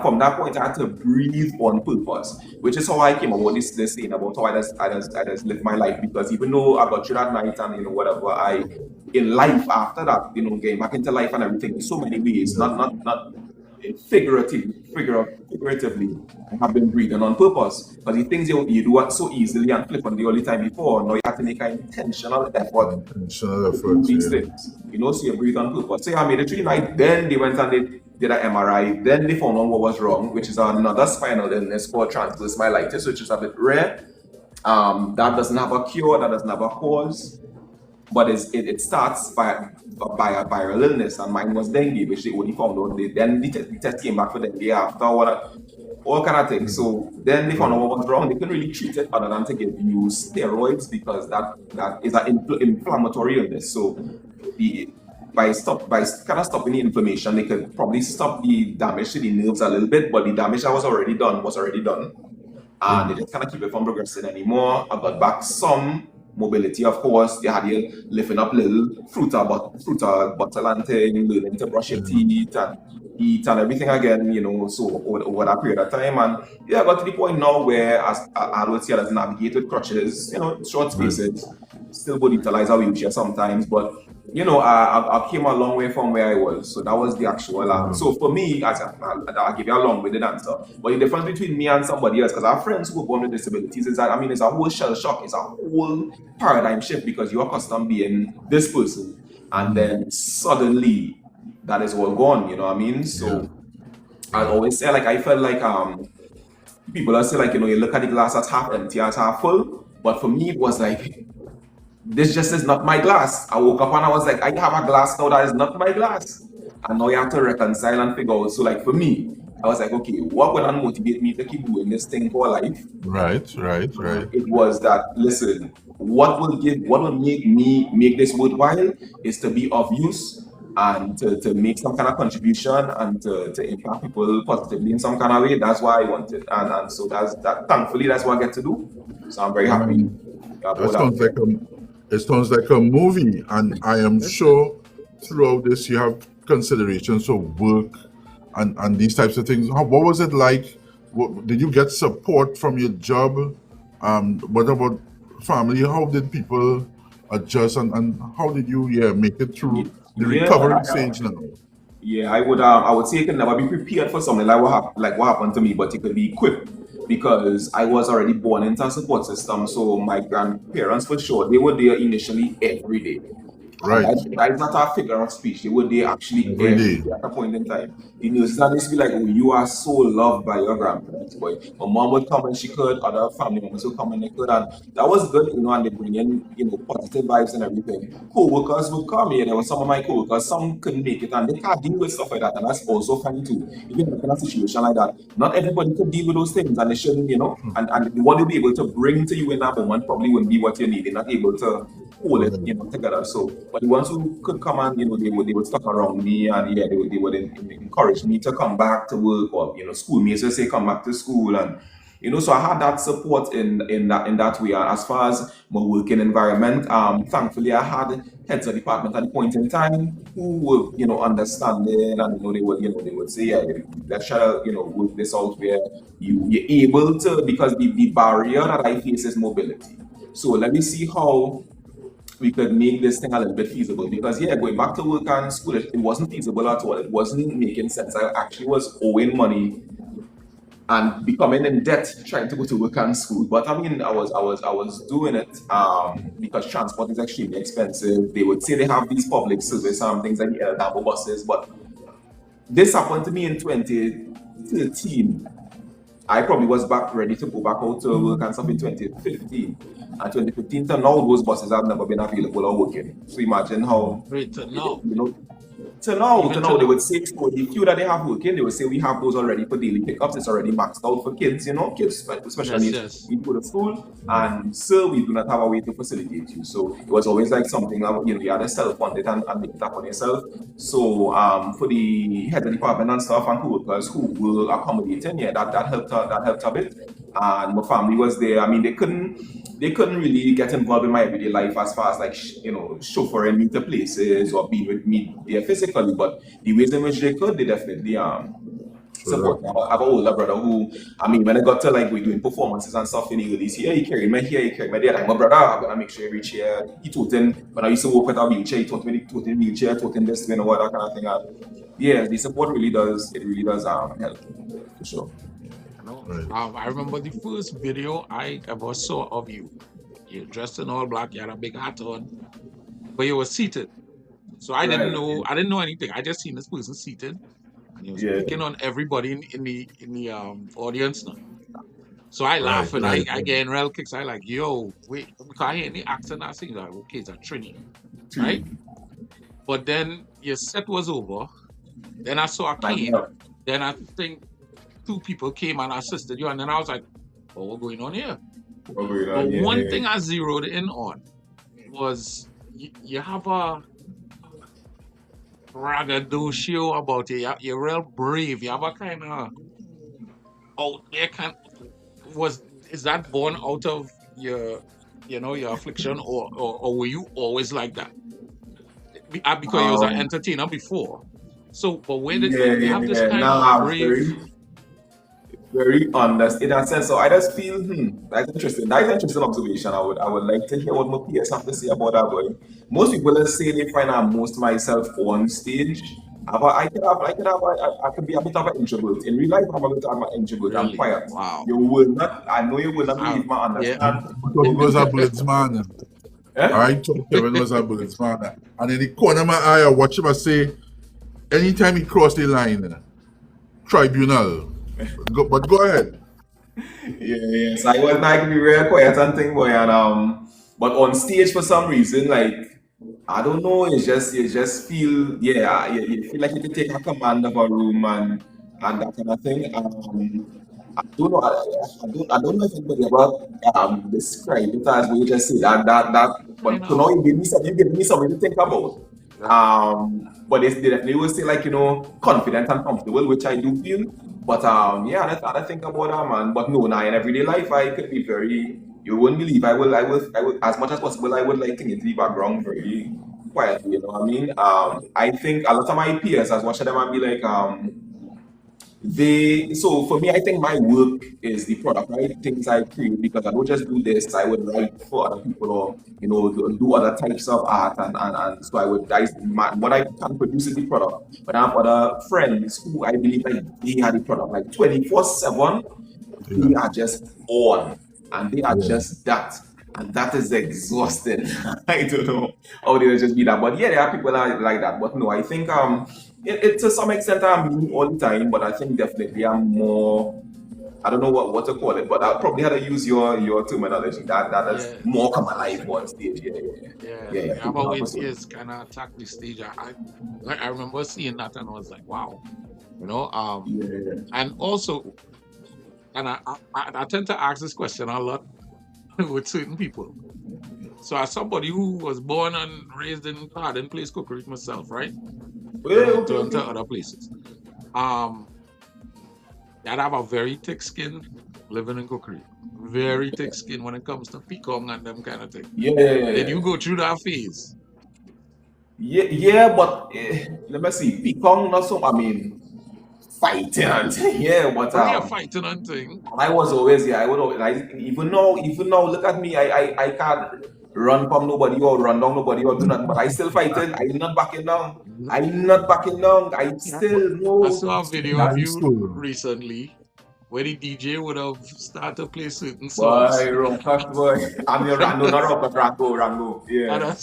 from that point, I had to breathe on purpose, which is how I came about this thing about how I just live my life. Because even though I got through that night and whatever, in life after that, getting back into life and everything in so many ways, not figuratively, I have been breathing on purpose. But the things you do it so easily and flip on the only time before, now you have to make an intentional effort to do these things. So you breathe on purpose. So I made it 3 nights, then they went and they did an MRI, then they found out what was wrong, which is another spinal illness called transverse myelitis, which is a bit rare. That doesn't have a cure, that doesn't have a cause, but it starts by a viral illness, and mine was dengue, which they only found out. Then the test came back for dengue after all kind of things. So then they found out what was wrong. They couldn't really treat it other than to give you steroids because that is an inflammatory illness. So by kind of stopping the inflammation, they could probably stop the damage to the nerves a little bit, but the damage that was already done. And they just kind of keep it from progressing anymore. I got back some mobility, of course. They had you lifting up little fruta bottle and thing, learning to brush your teeth and eat and everything again, so over that period of time. And yeah, I got to the point now where as adults here as navigate with crutches, short spaces, still would utilize a wheelchair sometimes, but I came a long way from where I was. So that was the actual. So for me, I'll give you a long-winded answer. But the difference between me and somebody else, because our friends who were born with disabilities, is that it's a whole shell shock. It's a whole paradigm shift because you're accustomed being this person, and then suddenly that is all gone. You know what I mean? So I always say, like, I felt like people are say, like, you look at the glass as half empty, as half full. But for me, it was like, this just is not my glass. I woke up and I was like, I have a glass now that is not my glass. And now you have to reconcile and figure out. So, like, for me, I was like, okay, what will motivate me to keep doing this thing for life? Right. It was that, listen, what will make me make this worthwhile is to be of use and to make some kind of contribution and to impact people positively in some kind of way. That's why I wanted. And so that's that. Thankfully, that's what I get to do. So I'm very happy. It sounds like a movie, and I am sure throughout this you have considerations of work and these types of things. What was it like? Did you get support from your job? What about family? How did people adjust, and how did you make it through the recovery stage now? Yeah, I would say you can never be prepared for something like what happened to me, but you could be equipped because I was already born into a support system. So my grandparents, for sure, they were there initially every day. Right. That is not a figure of speech. They were there actually Every day. at a point in time. The nurses used to be like, oh, you are so loved by your grandparents, boy. My mom would come when she could, other family members would come when they could, and that was good, and they bring in, positive vibes and everything. Co-workers would come here. There were some of my co-workers, some couldn't make it, and they can't deal with stuff like that, and that's also fine too. Even in a situation like that, not everybody could deal with those things, and they shouldn't, and what they'll be able to bring to you in that moment probably wouldn't be what you need. They're not able to hold it, together. So, but the ones who could come and they would stuck around me, and they would encourage me to come back to work, or schoolmates would say come back to school, and so I had that support in that way. And as far as my working environment, thankfully I had heads of department at the point in time who were understanding, and they would say, yeah, let's try to work this out where you're able to, because the barrier that I face is mobility. So let me see how we could make this thing a little bit feasible, because going back to work and school, it wasn't feasible at all. It wasn't making sense. I actually was owing money and becoming in debt trying to go to work and school. But I was doing it because transport is extremely expensive. They would say they have these public service things like the Eldanbo buses, but this happened to me in 2013. I probably was back ready to go back out to work and stuff in 2015. And 2015 to now, those buses have never been available or working. So imagine how. To now, they would say, for the few that they have working, they would say, we have those already for daily pickups. It's already maxed out for kids, kids, especially we go to school. And so we do not have a way to facilitate you. So it was always like something, you had to self-fund it and make it up on yourself. So for the head of department and stuff and co-workers who were accommodating, that helped a bit. And my family was there. They couldn't really get involved in my everyday life as far as like chauffeuring me to places or being with me there physically, but the ways in which they could, they definitely support me. I have an older brother who, when I got to like we doing performances and stuff in the release here, he carried me here, he carried me there. Like, my brother, I'm gonna make sure he reach here. He taught him when I used to work with a wheelchair, he taught me wheelchair, taught him this, what that kind of thing. And the support really does help for sure. I remember the first video I ever saw of you. You're dressed in all black, you had a big hat on, but you were seated. So I didn't know anything. I just seen this person seated, and he was picking on everybody in the audience now. So I laugh and I get in real kicks. I like, yo, wait, because I hear the accent I sing like, okay, it's a Trini, right? But then your set was over. Then I saw a cane. Then I think 2 people came and assisted you, and then I was like, oh, what's going on here? But one thing I zeroed in on was you have a braggadocio about you. You're real brave. You have a kind of out there is that born out of your your affliction, or were you always like that? Because you was an entertainer before. So, but where did you have this kind of Nah, brave? very honest in that sense. So I just feel, that's interesting. That's an interesting observation. I would like to hear what my peers have to say about that boy. Most people just say they find out most myself on stage. But I could be a bit of an introvert. In real life, I'm a bit of an introvert. I'm Really? quiet. Wow. You will not, I know you will not believe my Yeah. understand. I thought he was a blitzman. I thought Kevin was a blitzman. And in the corner of my eye, I watch him and say, anytime he cross the line, tribunal. But go ahead. Yeah. So I was like to be real quiet and thing, boy. And but on stage for some reason, like I don't know, it's just you just feel you feel like you can take a command of a room and that kind of thing. I don't know. I don't know if anybody ever describe it as we just say that. But so now you give me something to think about. But they definitely will say like confident and comfortable, which I do feel. But that's what I think about that, man. But no, now in everyday life, I could be very. You wouldn't believe I will as much as possible. I would like to get the background very quietly. You know what I mean? I think a lot of my peers, as watching them, and be like, so for me, I think my work is the product, right? Things I create because I don't just do this. I would write for other people or do other types of art and so I would what I can produce is the product. But I have other friends who I believe like they are the product like 24/7. They are just on and they are just that. And that is exhausting. I don't know how they just be that. But yeah, there are people like that. But no, I think it to some extent I'm me all the time, but I think definitely I'm more. I don't know what to call it, but I probably had to use your terminology. That is more come alive on stage. Yeah. I've always kind of attacked the stage. I remember seeing that and I was like, wow, And also, and I tend to ask this question a lot with certain people. So as somebody who was born and raised in Garden Place Cookery myself, right? Turned to other places. I'd have a very thick skin living in Cookery. Very thick skin when it comes to peacock and them kind of thing. Did you go through that phase? Yeah, but let me see. Peacock not so. I mean, fighting and but fighting and thing. I was always I would always even now look at me. I can't run from nobody or run down nobody or do nothing, but I still fighting. I'm not backing down. I still know. I saw a video of you recently where the DJ would have started to play certain songs. Boy. I'm your Rango. Yeah.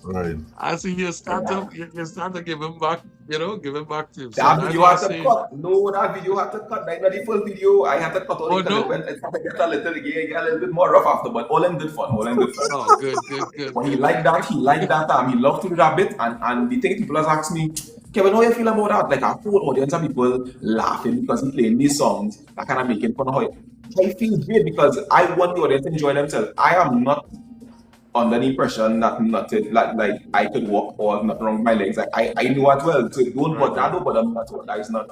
Right. I see you start to give him back, give him back to him. That video had to cut. No, that video had to cut. Like the full video, I had to cut all the clip. It get a little bit more rough after, but all in good fun. Oh, good. But he liked that. He loved to do that bit. And the thing people has asked me, Kevin, how you feel about that? Like a whole audience of people laughing because he playing these songs that kind of making fun of how I feel great because I want the audience to enjoy themselves. I am not under the impression that nothing like I could walk or nothing wrong with my legs. Like I know as well. So don't bother me at all. That is not.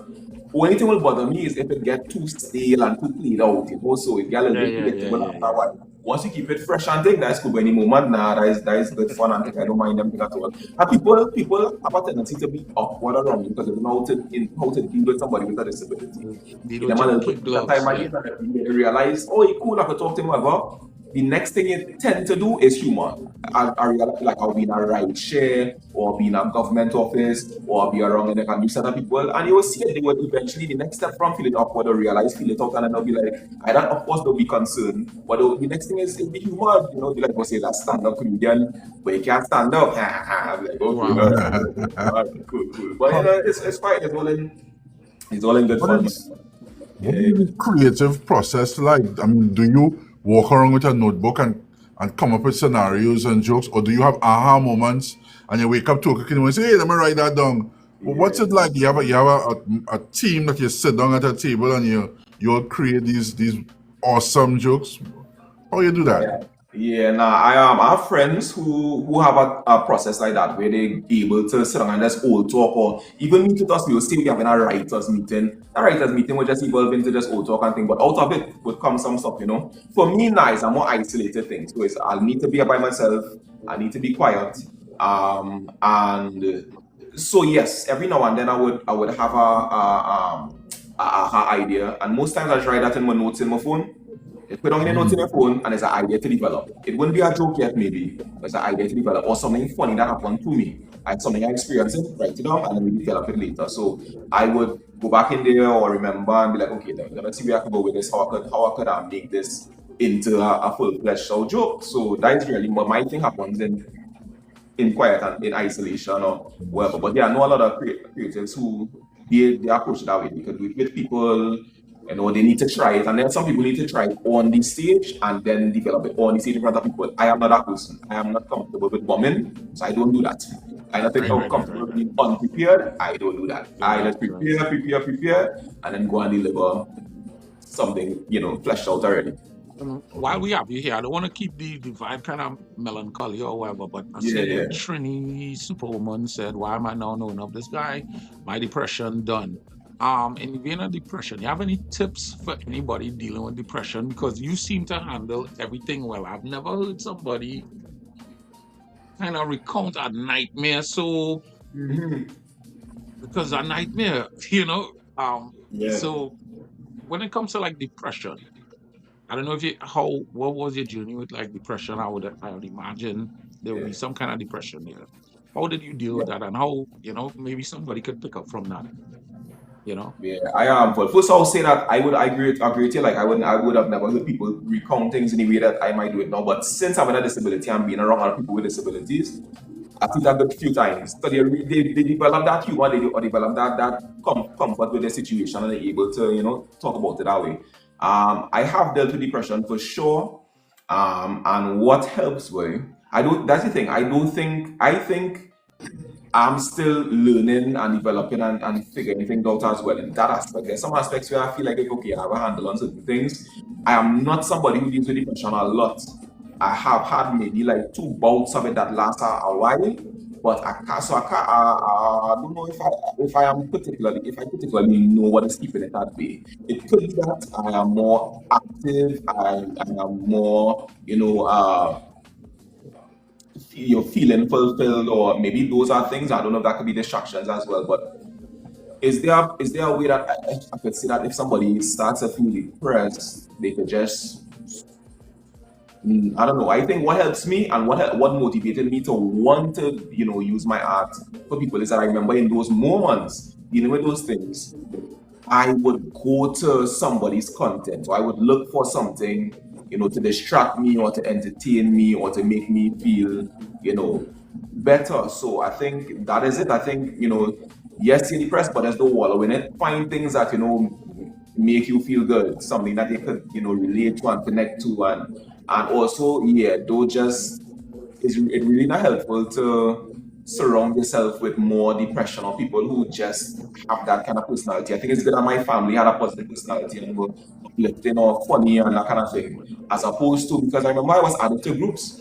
Only thing will bother me is if it get too stale and too played out. So it get a little bit predictable after a while. Once you keep it fresh and thing, that's cool. But any moment now, that is good fun and thing. I don't mind them thing at all. And people have a tendency to be awkward around you because they don't know how to deal with somebody with a disability. They realize, oh, it's cool. I can talk to him about. The next thing you tend to do is humor. I realize like I'll be in a ride share or be in a government office or be around in a new set of people and you will see it. They will eventually the next step from feeling awkward or realize feel it out and then they'll be like, of course they'll be concerned. But the next thing is be humor, be like we'll say that stand-up comedian where you can't stand up. I'm like, okay, cool. But it's fine, it's all in good fun. What is the creative process like? I mean, do you walk around with a notebook and come up with scenarios and jokes, or do you have aha moments and you wake up 2 o'clock and say, hey, let me write that down? Well, what's it like? You have a team that you sit down at a table and you'll create these awesome jokes. How you do that? Yeah, nah, I have friends who have a process like that where they able to sit down and just old talk, or even meet with us. We will say we having a writers meeting. That writers meeting will just evolve into just old talk and thing, but out of it would come some stuff, you know. For me, now it's a more isolated thing. So it's I need to be by myself. I need to be quiet. And so yes, every now and then I would have a idea, and most times I try that in my notes in my phone. Just put on your notes in your phone, and there's an idea to develop. It wouldn't be a joke yet, maybe. There's an idea to develop, or something funny that happened to me. Like something I experienced, it, write it down, and then we develop it later. So I would go back in there or remember and be like, okay, then let's see where I can go with this. How I could make this into a full fledged out joke. So that is really my thing happens in quiet and in isolation or whatever. But there are no a lot of creatives who they approach it that way. They could do it with people, you know, they need to try it. And then some people need to try it on the stage and then develop it on the stage in front of people. I am not that person. I am not comfortable with bombing, so I don't do that. I don't think I'm comfortable being unprepared. I don't do that. I just prepare, and then go and deliver something, you know, fleshed out already. While we have you here, I don't want to keep the vibe kind of melancholy or whatever, but I see Yeah. Trini Superwoman said, "Why am I now knowing of this guy? My depression done." In being a depression, you have any tips for anybody dealing with depression? Because you seem to handle everything well. I've never heard somebody kind of recount a nightmare so because a nightmare, you know. Yeah. So when it comes to like depression, I don't know if what was your journey with like depression? I would imagine there would be some kind of depression there. How did you deal with that, and how, you know, maybe somebody could pick up from that, you know? Yeah, I am. But first, I'll say that I agree with you. Like I would have never heard people recount things in the way that I might do it now. But since having a disability and being around other people with disabilities, I think that a few times. So they develop that humor, or develop that comfort with the situation, and they're able to, you know, talk about it that way. I have dealt with depression for sure. And what helps with I don't. That's the thing. I think I'm still learning and developing and figuring things out as well in that aspect. There's some aspects where I feel like, okay, I have a handle on certain things. I am not somebody who deals with depression a lot. I have had maybe like two bouts of it that last a while, but I don't know if I particularly know what is keeping it that way. It could be that I am more active, I am more, you're feeling fulfilled, or maybe those are things. I don't know if that could be distractions as well. But is there a way that I could say that if somebody starts to feel depressed, they could just I don't know. I think what helps me and what motivated me to want to use my art for people is that I remember in those moments dealing with those things, I would go to somebody's content. So I would look for something, to distract me or to entertain me or to make me feel, better. So I think that is it. I think, yes, you're depressed, but there's no wallow in it. Find things that, make you feel good, something that you could, relate to and connect to. And also, yeah, don't just, it's really not helpful to surround yourself with more depression or people who just have that kind of personality. I think it's good that my family had a positive personality and were uplifting or funny and that kind of thing, as opposed to, because I remember I was added to groups.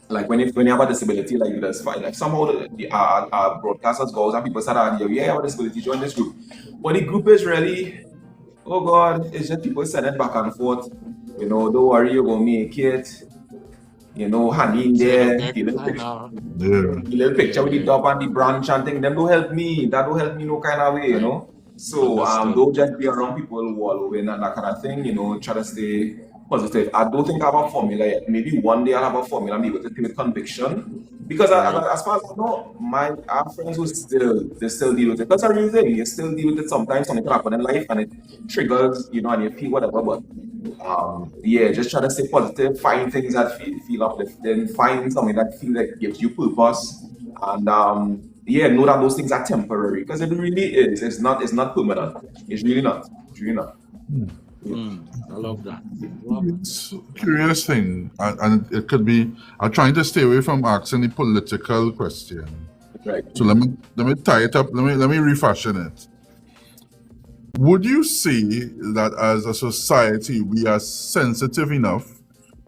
Like when you have a disability, like that's fine. Like somehow the broadcasters goes and people start yeah, you have a disability, join this group. But the group is really, oh God, it's just people sending back and forth. Don't worry, you're gonna make it. Honey in there, the little picture with the dog and the branch and thing, them don't help me. That don't help me no kind of way, So don't just be around people wallowing and that kind of thing, try to stay positive. I don't think I have a formula yet. Maybe one day I'll have a formula and be able to take with conviction. Because as far as I know, I have friends who still deal with it. That's a real thing. You still deal with it sometimes, something can happen in life and it triggers, and you feel whatever. But yeah, just try to stay positive, find things that feel uplifting, find something that feel like gives you purpose. And yeah, know that those things are temporary, because it really is. It's not permanent. It's really not. It's really not. I love that. It's a curious thing, and it could be. I'm trying to stay away from asking the political question. Right. So let me tie it up. Let me refashion it. Would you say that as a society we are sensitive enough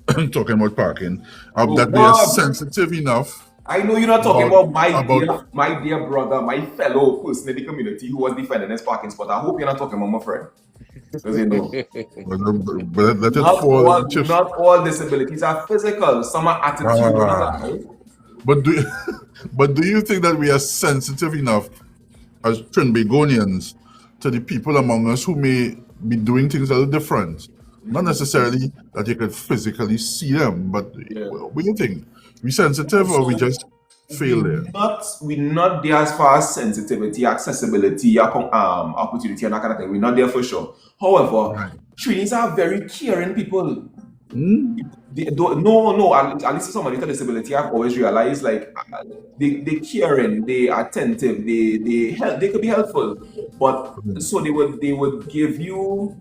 talking about parking, Oh, that they are Bob, sensitive enough I know you're not talking about about my dear brother, my fellow person in the community who was defending his parking spot. I hope you're not talking about my friend. Because you know, but let it fall into not all disabilities are physical. Some are attitudinal, right? but do but do you think that we are sensitive enough as Trinbagonians to the people among us who may be doing things a little different? Not necessarily that you could physically see them, but Yeah. what do you think? We sensitive or we just fail there? We're not there as far as sensitivity, accessibility, opportunity, and that kind of thing. We're not there for sure. However, Trinis are very caring people. No, at least somebody with a disability, I've always realized like they caring, they attentive, they help, they could be helpful, but so they would give you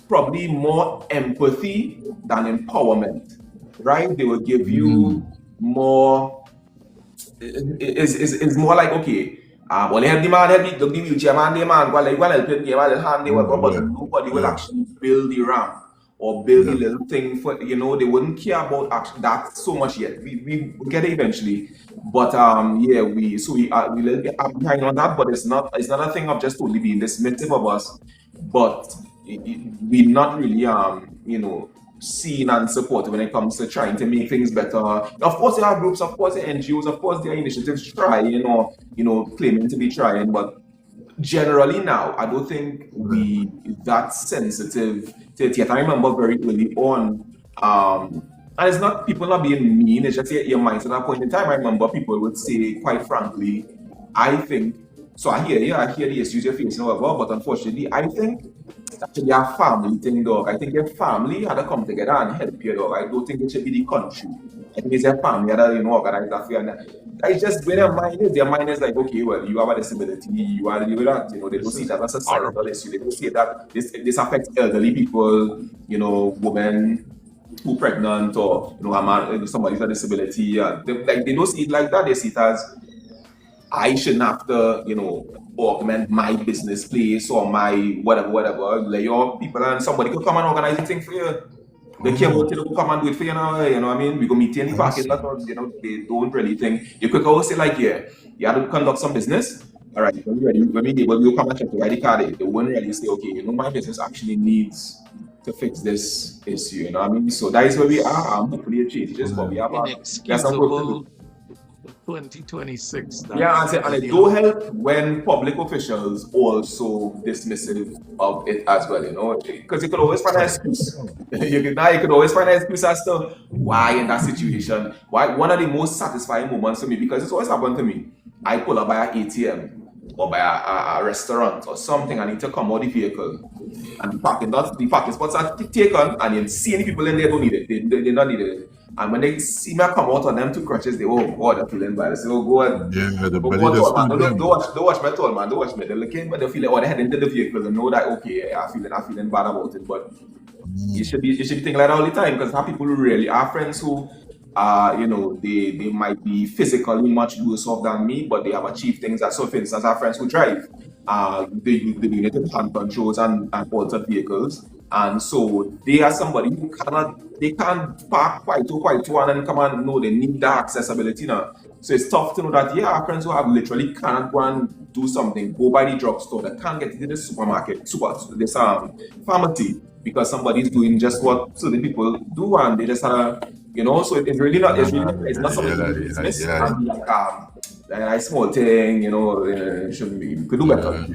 probably more empathy than empowerment, right? They will give you more. It's more like okay. Well, help the man, help the wheelchair man, the man, well, help him, well, hand, they will, but nobody will actually build the ramp or build the little thing for, they wouldn't care about that so much yet. We get it eventually, but yeah, we a little bit up behind on that, but it's not a thing of just totally being dismissive of us, but we're not really seen and supported when it comes to trying to make things better. Of course, there are groups, of course, there are NGOs, of course, there are initiatives trying or claiming to be trying, but generally now, I don't think we that sensitive to it yet. I remember very early on, and it's not people not being mean, it's just your mindset at that point in time. I remember people would say, quite frankly, I think, so I hear the issues you're facing, however, but unfortunately, I think it's actually a family thing, dog. I think your family had to come together and help you, dog. I don't think it should be the country. I think it's your family that organize that for you. And I just where their mind is. Their mind is like, okay, well, you have a disability, you are dealing with that. They don't see that as a societal issue. They don't see that this affects elderly people, women who pregnant or a man, somebody with a disability. They don't see it like that. They see it as I shouldn't have to, augment my business place or my whatever. Let your people and somebody could come and organize the thing for you. They care about you, come and do it for you now. You know what I mean? We go meet you in the parking lot, they don't really think. You could always say, like, yeah, you have to conduct some business. All right, when you come and check the ID card, they won't really say, okay, my business actually needs to fix this issue. You know what I mean? So that is where we are. Hopefully, it changes, but we have some work to do. 2026. Yeah, and it do help when public officials also dismissive of it as well, because you could always find an excuse. You could always find an excuse as to why in that situation. Why one of the most satisfying moments for me, because it's always happened to me. I pull up by an ATM or by a restaurant or something. I need to come out the vehicle, and the parking spots are taken, and you see any people in there don't need it. They don't need it. And when they see me come out on them two crutches, they God, they're feeling bad. They say, oh God, the belly tall, man. Don't watch me tall, man. Don't watch me. They're looking, but they feel like, they head into the vehicle and know that okay, I'm feeling bad about it. But you should be thinking like that all the time, because our people who really are friends who they might be physically much worse off than me, but they have achieved things that, so for instance, our friends who drive, they use the unit hand controls and altered vehicles. And so they are somebody who can't park quite too and then come and know they need that accessibility now. So it's tough to know that, our friends who have literally can't go and do something, go by the drugstore, they can't get into the supermarket, this pharmacy, because somebody's doing just what certain people do, and they just so it's really not, it's not something to be dismissed and be like, a small thing, shouldn't be, you could do better.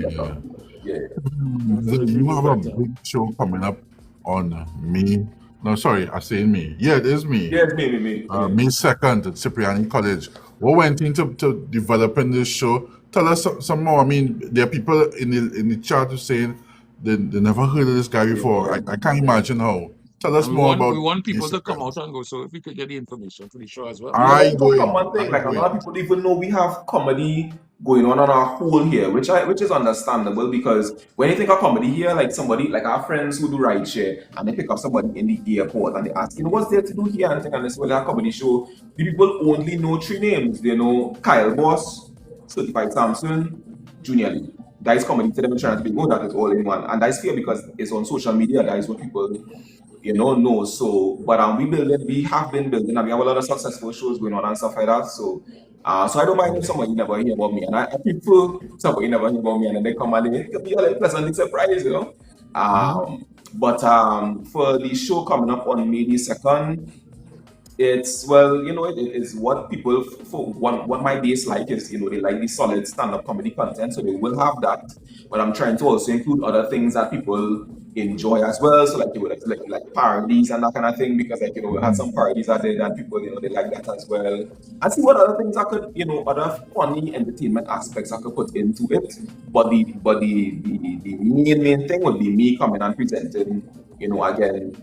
You have a big show coming up on May. No, sorry, I say me. Yeah, it is me. Yeah, it's me. May 2nd at Cipriani College. What went into developing this show? Tell us some more. I mean, there are people in the chat who saying they never heard of this guy before. I can't imagine how. Tell us more about. We want people to come out and go. So if we could get the information for the show as well. Common thing, like a lot of people even know we have comedy going on our whole here, which is understandable, because when you think of comedy here, like somebody like our friends who do rideshare and they pick up somebody in the airport and they ask, what's there to do here, and this was a comedy show. The people only know 3 names. They know Kyle Boss, Certified Samson, Junior Lee. That is comedy to them, trying to be that is all in one, and that is fair because it's on social media. That is what people no. So, but we have been building, and we have a lot of successful shows going on and stuff like that. So, so I don't mind if somebody never hear about me, and I prefer somebody never hear about me, and then they come and they can be a little pleasantly surprised. But for the show coming up on May the 2nd, it's it is what people for what my base like is they like the solid stand-up comedy content, so they will have that. But I'm trying to also include other things that people enjoy as well. So like like parodies and that kind of thing, because we had some parodies out there that people they like that as well. And see what other things I could other funny entertainment aspects I could put into it. But the main thing would be me coming and presenting again,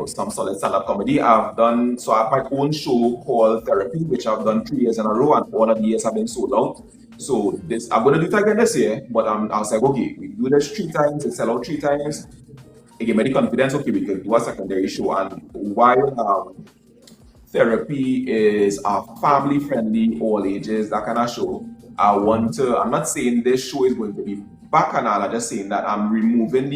some solid stand-up comedy. I have my own show called Therapy, which I've done 3 years in a row, and all of the years have been sold out. So I'm gonna do it again this year, but I was like, okay, we do this 3 times, it sell out 3 times. It gave me the confidence, okay, we can do a secondary show. And while Therapy is a family-friendly, all ages, that kind of show, I'm not saying this show is going to be bacchanal, I'm just saying that I'm removing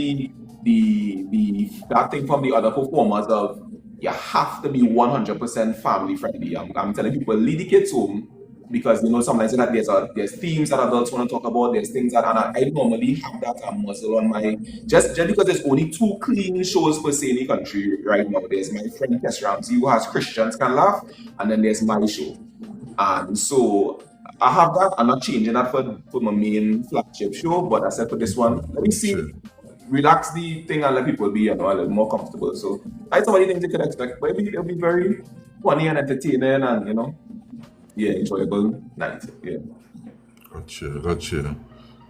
that thing from the other performers of you have to be 100% family friendly. I'm telling people, lead the kids home, because sometimes that there's themes that adults want to talk about, there's things that, and I normally have that muscle on my just because there's only 2 clean shows per se in the country right now. There's my friend Tess Ramsey, who has Christians Can Laugh, and then there's my show. And so I have that. I'm not changing that for my main flagship show, but I said for this one, let me see, relax the thing and let people be a little more comfortable. So I some of the things you could expect, but it'll be very funny and entertaining, and enjoyable night. Yeah. Gotcha.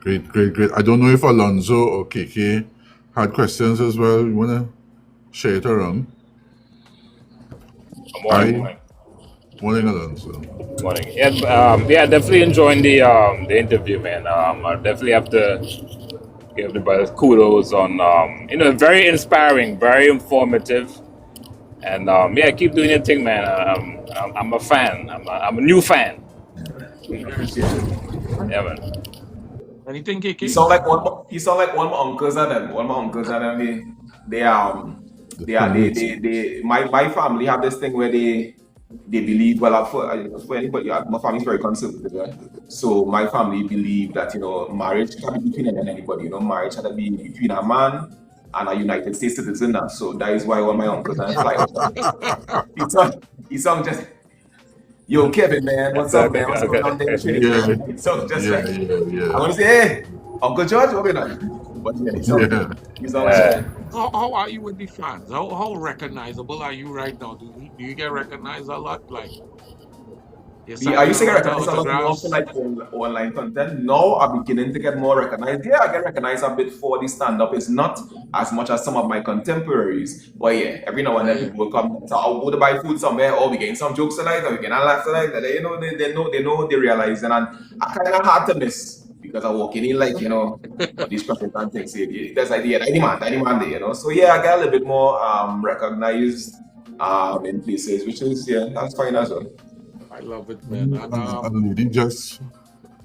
Great. I don't know if Alonzo or KK had questions as well. You wanna share it around? Morning, Alonzo. Morning. Yeah, definitely enjoying the interview, man. I definitely have to give the brothers kudos on very inspiring, very informative, and keep doing your thing, man. I'm a fan. I'm a new fan. Yeah, man. Anything, Kiki? He sound like one of my uncles and them. One of my uncles and them. My family have this thing where they believe, well, for anybody, my family's very conservative, right? So my family believe that marriage can't be between anybody. Marriage had to be between a man and a United States citizen. Now. So that is why one of my uncles and fly out. He sound just, yo, Kevin, man, what's up, man? What's going on there? He sound just like, I want to say, hey, Uncle George, what are you? But yeah, he's always How are you with the fans? How recognizable are you right now? Do you get recognized a lot? Like, are you saying recognized a lot more for like online content? No, I'm beginning to get more recognized. Yeah, I get recognized a bit for the stand-up. It's not as much as some of my contemporaries. But yeah, every now and then people will come. So I'll go to buy food somewhere, or we getting some jokes tonight, or we getting a laugh tonight. They realize, and I kind of hard to miss. Because I walk in like, these questions and things, there's idea, any man there, So yeah, I got a little bit more recognized in places, which is, that's fine as well. I love it, man. And lady just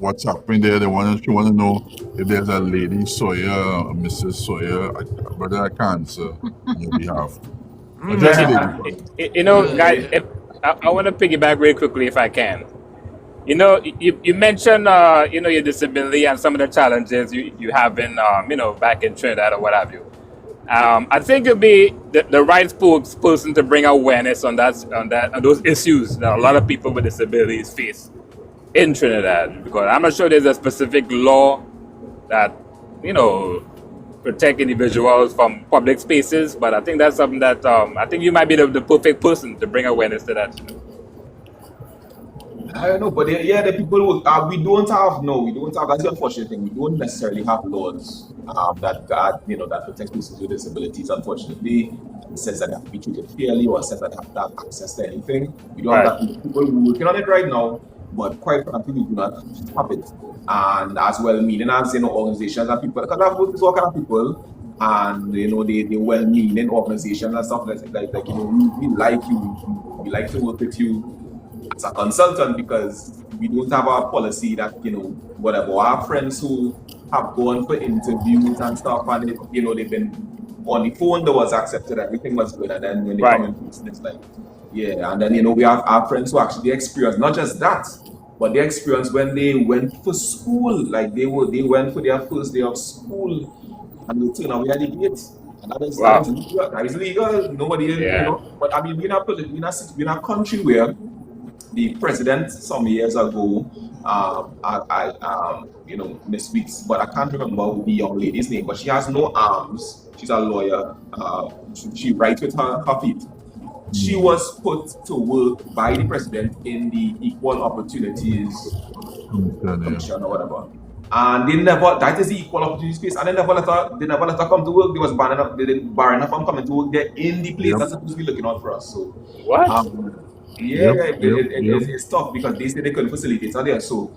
WhatsApp there. She want to know if there's a lady Soyer, Mrs. Soyer, brother, I can't answer on your behalf. Guys, I want to piggyback very quickly if I can. You mentioned, your disability and some of the challenges you have in, back in Trinidad or what have you. I think you'll be the right spokesperson to bring awareness on those issues that a lot of people with disabilities face in Trinidad. Because I'm not sure there's a specific law that, protect individuals from public spaces, but I think that's something that I think you might be the perfect person to bring awareness to that. I don't know, but the people we don't have. That's the unfortunate thing. We don't necessarily have laws that protect persons with disabilities. Unfortunately, it says that they have to be treated fairly, or says that they have to have access to anything. We don't have that. People working on it right now, but quite frankly, we do not have it. And as well, meaning as organizations and people, because I've worked with all kind of people, and they well-meaning organizations and stuff like we like you, we like to work with you as a consultant, because we don't have a policy that whatever. Our friends who have gone for interviews and stuff, and they've been on the phone that was accepted, everything was good, and then when they Right. come in person, it's like, yeah. And then we have our friends who actually experience not just that, but they experience when they went for school, like they went for their first day of school, and they turn away at the gate. And that is Wow. legal. That is legal. Nobody, Yeah. But I mean, we're in a country where the president some years ago, Miss Weeks, but I can't remember the young lady's name, but she has no arms. She's a lawyer. She writes with her feet. She was put to work by the president in the Equal Opportunities Commission or whatever. And that is the equal opportunity space. And they never let her come to work. They was barring her from coming to work there in the place that's supposed to be looking out for us. So, What? it's tough because they say they couldn't facilitate her there. So,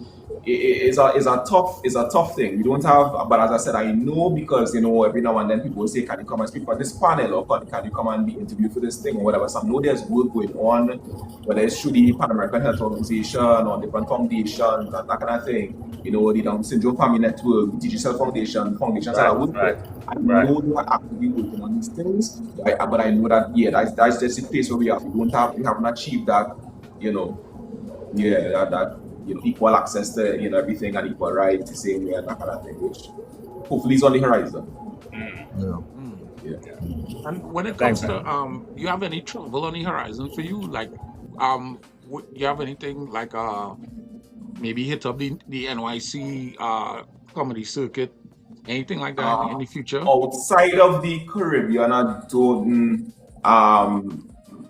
it's a tough thing. We don't have, but as I said, I know because every now and then people will say, "Can you come and speak for this panel?" or "Can you come and be interviewed for this thing?" or whatever. So I know there's work going on, whether it's through the Pan American Health Organization or different foundations and that kind of thing. The Down Syndrome Family Network, the Digital foundations that I work with. I know they are actively working on these things, but I know that that's just the place where we haven't achieved that, that equal access to everything and equal rights, the same way and that kind of thing, which hopefully is on the horizon. Yeah. And when it comes to you have any trouble on the horizon for you? Like, you have anything like maybe hit up the NYC comedy circuit, anything like that in the future? Outside of the Caribbean, I don't.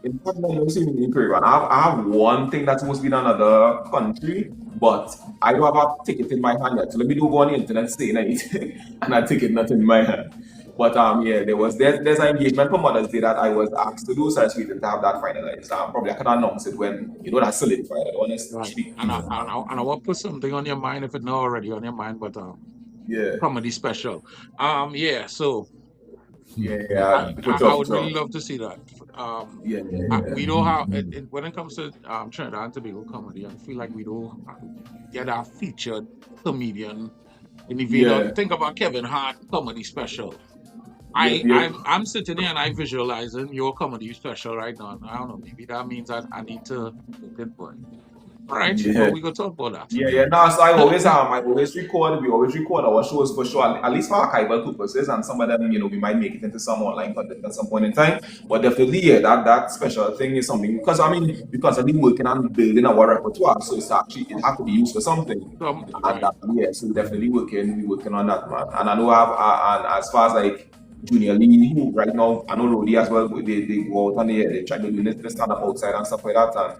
In fact, I'm not saying in Caribbean. I have one thing that's supposed to be in another country, but I don't have a ticket in my hand yet. So let me do go on the internet saying anything, and I ticket not in my hand. But there's an engagement for Mother's Day that I was asked to do, so I was waiting to have that finalized. Probably I can announce it when that's solidified. I don't want to speak. And I will put something on your mind if it's not already on your mind, but comedy special. So I would really love to see that. We don't have when it comes to Trinidad and Tobago comedy. I feel like we don't get our featured comedian in the vein of think about Kevin Hart comedy special. I'm sitting here and I visualizing your comedy special right now. And I don't know, maybe that means I need to book it, but all right, well, we go talk about that. No, so I always we always record our shows for sure, at least for archival purposes, and some of them, we might make it into some online content at some point in time. But definitely, that special thing is something because of the working and building our repertoire, so it has to be used for something. So definitely working on that, man. And I know and as far as like Junior Lee, who right now I know Rody as well, they go out and they try to do this stand up outside and stuff like that.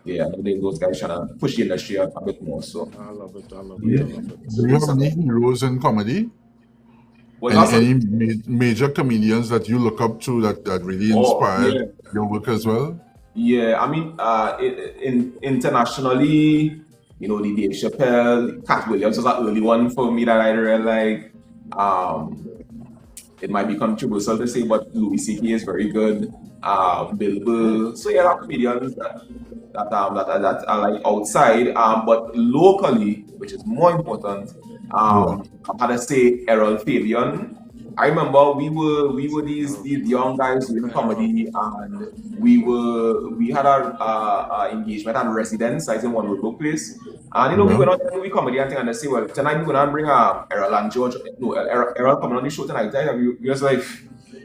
And those guys trying to push the industry a bit more. So I love it. Do you have any heroes in comedy? Any major comedians that you look up to that really inspired your work as well? Yeah, I mean, internationally, the Dave Chappelle, Cat Williams was an early one for me that I really like. It might be controversial to say, but Louis C.K. is very good. Bill Burr. So there are comedians that I like outside, but locally, which is more important, I had to say Errol Fabian. I remember we were these young guys doing comedy, and we had our engagement and residence in one local place, and we went out there doing comedy and thing, and they say, well, tonight we're gonna bring Errol and George. No, Errol coming on the show tonight. We was like,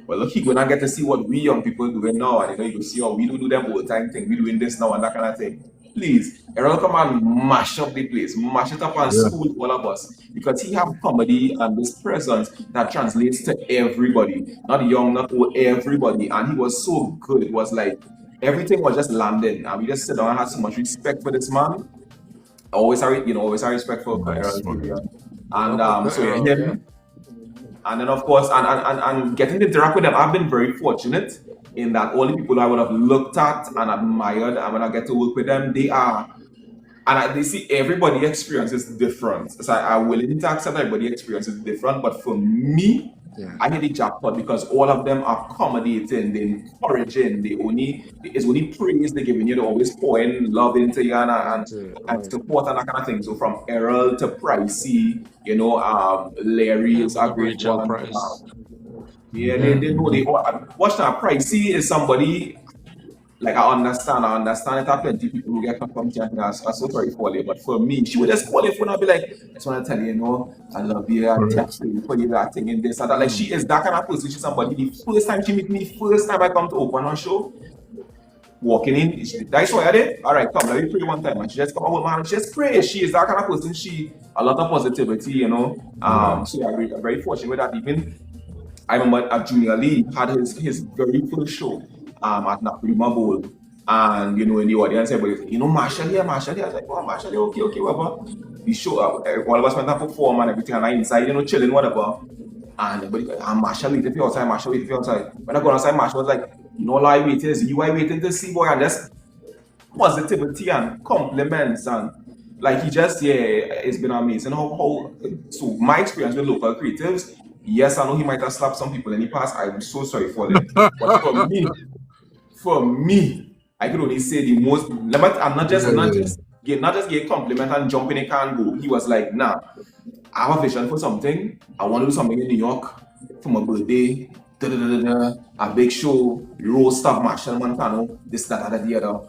well, look, you're gonna get to see what we young people doing now, and you can see how we do them all the time thing. We doing this now and that kind of thing. Please, Errol come and mash up the place, mash it up and school all of us, because he have comedy and this presence that translates to everybody, not young, not old, everybody. And he was so good. It was like everything was just landing, and we just sit down and had so much respect for this man. Always have respect for Errol Fabian. And him. And then of course, and getting to interact with them, I've been very fortunate in that all the people I would have looked at and admired, and when I get to work with them, they are, and they see everybody experience is different. So I'm willing to accept everybody experience is different, but for me, I hit the jackpot because all of them are accommodating, they're encouraging, it's only praise they're giving you, they're always pouring love into you and support and that kind of thing. So from Errol to Pricey, Larry is a great one. Yeah, they know they watch that. Pricey is somebody like I understand it are plenty people who get from and are so sorry for it. But for me, she would just call the phone and be like, I just want to tell you, I love you, I text you for you that thing and this and that. Like she is that kind of person. She's somebody the first time she meet me, first time I come to open her show, walking in, that's why I did. All right, come, let me pray one time. And she just come over, man, she just pray. She is that kind of person. She a lot of positivity, So I'm very fortunate with that. Even I remember at Junior Lee had his very first show at Naprima Bowl. And in the audience, everybody, Marshall here. I was like, oh, Marshall here, okay, whatever. The show, all of us went to perform and everything, and I inside, chilling, whatever. And everybody, Marshall, wait if you're outside, Marshall, wait if you're outside. When I go outside, Marshall was like, I waiting to see you, I waiting to see, boy, and just positivity and compliments and like he just it's been amazing how so my experience with local creatives, yes, I know he might have slapped some people in the past. I'm so sorry for them. But for me, I can only say the most. I'm not just get compliment and jump in and can't go. He was like, nah, I have a vision for something. I want to do something in New York for my birthday. A big show, roast of Marshall Montano, this, that, the other.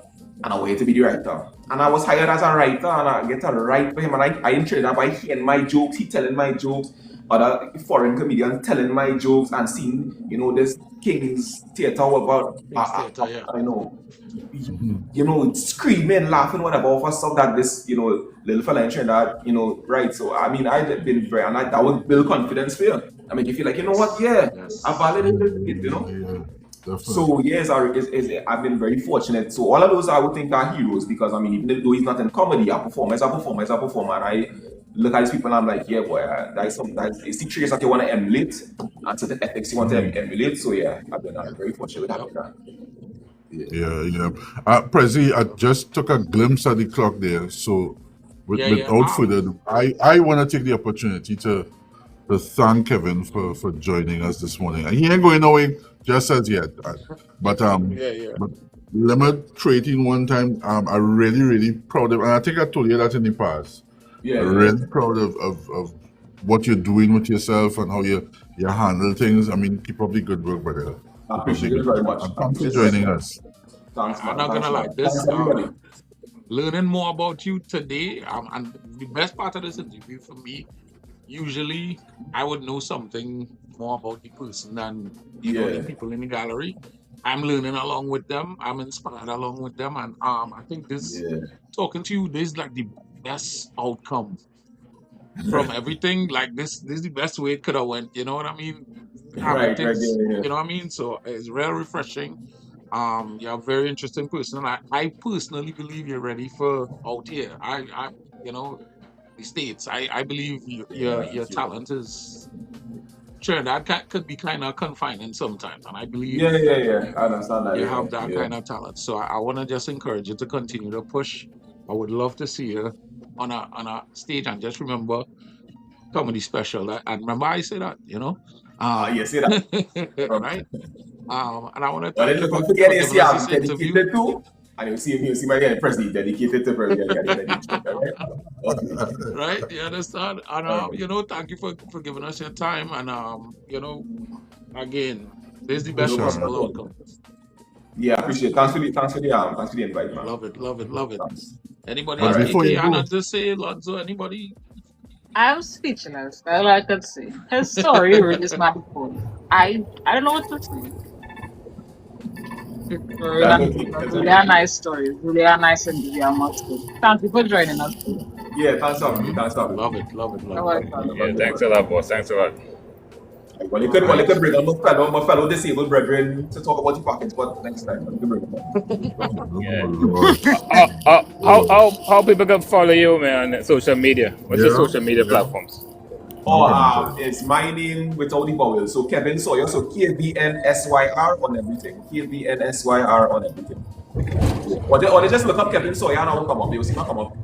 And I wanted to be the writer. And I was hired as a writer, and I get to write for him. And I enjoyed that by hearing my jokes, he telling my jokes, other foreign comedians telling my jokes, and seeing, this King's Theatre about, screaming, laughing, whatever, for stuff that this, little fella in Trinidad, right. So, I mean, I've been very, and that would build confidence for you. I mean, you feel like, what, I validated it, So yes, I've been very fortunate. So all of those I would think are heroes because I mean, even though he's not in comedy, a performer, and I look at these people and I'm like, yeah, boy, that's it's the traits that you want to emulate and certain ethics you want to emulate. So yeah, I've been very fortunate with that. Yeah. Prezi, I just took a glimpse at the clock there. So without further ado, I want to take the opportunity to thank Kevin for joining us this morning. And he ain't going away just as yet. But Lemon Trading one time, I'm really, really proud of, and I think I told you that in the past. I'm really proud of what you're doing with yourself and how you handle things. I mean, keep up the good work, brother. I appreciate it very much. Thanks for joining us. Thanks, man. I'm not gonna lie, this learning more about you today, and the best part of this interview for me, usually I would know something more about the person than the people in the gallery. I'm learning along with them. I'm inspired along with them, and I think this talking to you, this is like the best outcome from everything. Like this is the best way it could have went. You know what I mean? You know what I mean? So it's real refreshing. You're a very interesting person. I personally believe you're ready for out here. I the States. I believe your talent is Trinidad could be kind of confining sometimes, and I believe I understand that you have that kind of talent. So I want to just encourage you to continue to push. I would love to see you on a stage, and just remember comedy special. And remember I say that, say that. Right? And I want to thank you for giving us this interview. And you see my guy Presley dedicated to right? You understand? And thank you for giving us your time. And again, this is the best possible outcome. Yeah, I appreciate it. Thanks for the invite, man. Love it. Anybody else? Anna, just say Lonzo, anybody? I'm speechless. All I could say. His story really is my point. I don't know what to say. Really a nice story. Really a nice interview, I must say. Thank you for joining us. Yeah, thanks for me. Love it. Yeah, thanks a lot, boss. Thanks a lot. Well, you could bring on my fellow disabled brethren to talk about the pockets, but next time you can bring them. How people can follow you, man, on social media? What's your social media platforms? It's my name without the vowel. So Kevin Soyer, so KVNSYR on everything. KVNSYR on everything. Or they just look up Kevin Soyer and I'll come up. You'll see my come up.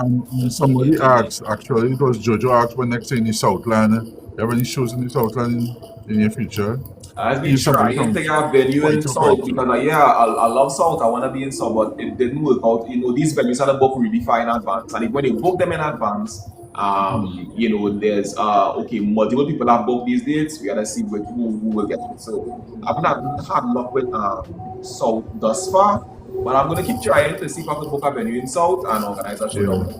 And somebody asked, actually, it was Jojo asked when next in the Southland. You have any shows in the Southland in your future? I've been trying to have venue in South because I love South. I want to be in South, but it didn't work out. These venues are booked really far in advance, and when you book them in advance, There's multiple people have booked these dates. We gotta see who will get it. So I've not had luck with South thus far, but I'm gonna keep trying to see if I could book a venue in South and organize a show down there.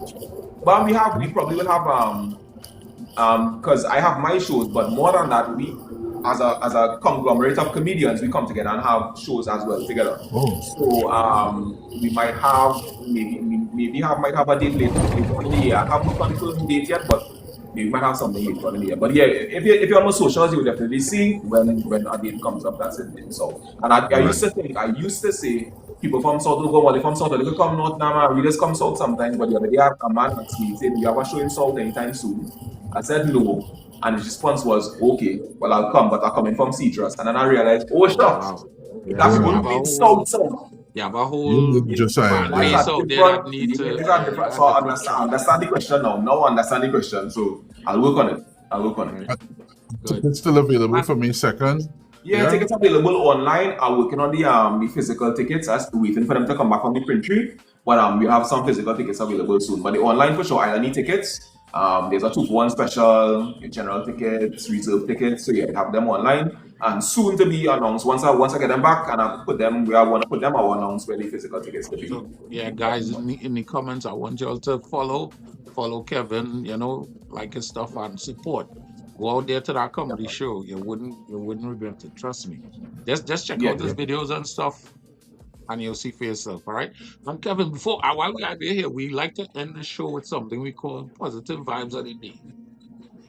But we probably will have because I have my shows, but more than that, we as a conglomerate of comedians, we come together and have shows as well together. So we might have might have a date later on in the year. I haven't confirmed the date yet, but maybe we might have something later on in the year. But yeah, if you're on my socials, you'll definitely see when a date comes up that's in South. And I used to say people from South will go, well, they from South, they could come North now, we just come South sometimes. But the other day, a man asked me, said, do you have a show in South anytime soon? I said no. And his response was, okay, well, I'll come, but I'm coming from Citrus. And then I realized, oh, shucks. That's going to be South. You have a whole just fan base out there that need to. So I understand the question now. Now I understand the question. So I'll work on it. It's still available for me second. Yeah, tickets available online. I'm working on the physical tickets. I'm waiting for them to come back from the printry. But we have some physical tickets available soon. But the online for sure, I need tickets. There's a 2-for-1 special, general tickets, reserve tickets. So yeah, I have them online and soon to be announced. Once I get them back and I put them where I want to put them, I will announce where the physical tickets to be. So, yeah, guys, in the comments, I want y'all to follow Kevin. Like his stuff and support. Go out there to that comedy show. You wouldn't regret it. Trust me. Just check out his videos and stuff, and you'll see for yourself. All right. And Kevin, while we are here, we like to end the show with something we call positive vibes of the day.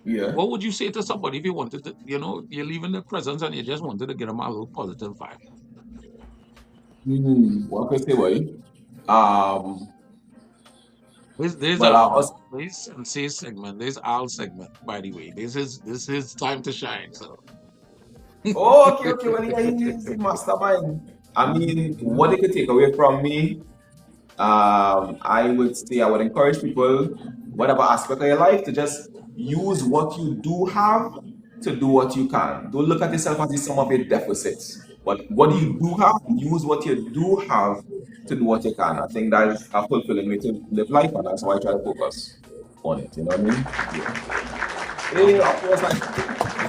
Yeah. What would you say to somebody if you wanted to, you're leaving the presence and you just wanted to get them a little positive vibe? What could I say, boy? There's Sensei segment. There's Al segment. By the way, this is time to shine. So. Okay. Well, yeah, he's the mastermind. I mean, what they could take away from me, I would say I would encourage people, whatever aspect of your life, to just use what you do have to do what you can. Don't look at yourself as the sum of your deficits. But what you do have, use what you do have to do what you can. I think that is a fulfilling way to live life, and that's why I try to focus on it. You know what I mean? Yeah. Hey, applause.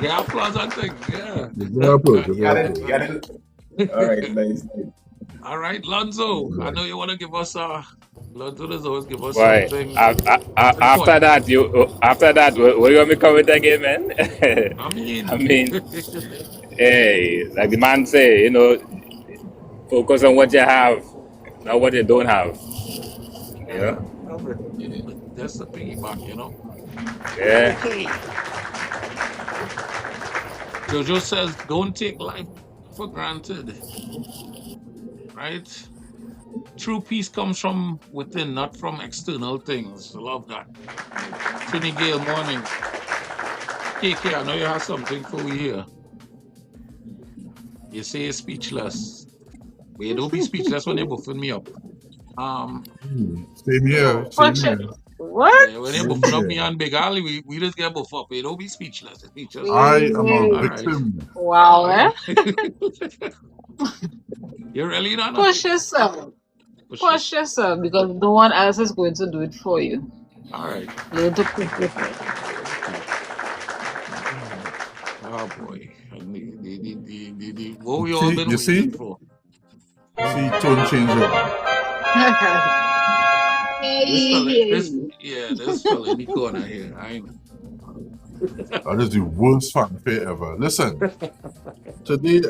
Yeah, applause, I think. Yeah. Got it. All right, nice. All right, Lonzo. I know you want to give us Lonzo does always give us Right. something. After that, what do you want me to come with again, man? I mean, hey, like the man say, focus on what you have, not what you don't have. That's the piggyback, Yeah. Okay. Jojo says, don't take life for granted. Right? True peace comes from within, not from external things. I love that. Trini Gale, morning. KK, I know you have something for we here. You say you're speechless. But you don't be speechless when you're buffing me up. Same here. What? Yeah, when you're buffing up me and Big Ali, we just get buff up. You don't be speechless. I am a victim. Right. Wow, eh? You're really not. Push yourself. Push yourself, because no one else is going to do it for you. All right. Learn to push yourself. Oh boy. What we all been waiting for. See, tone changer. This fella in the corner here. That is the worst fanfare ever. Listen, today,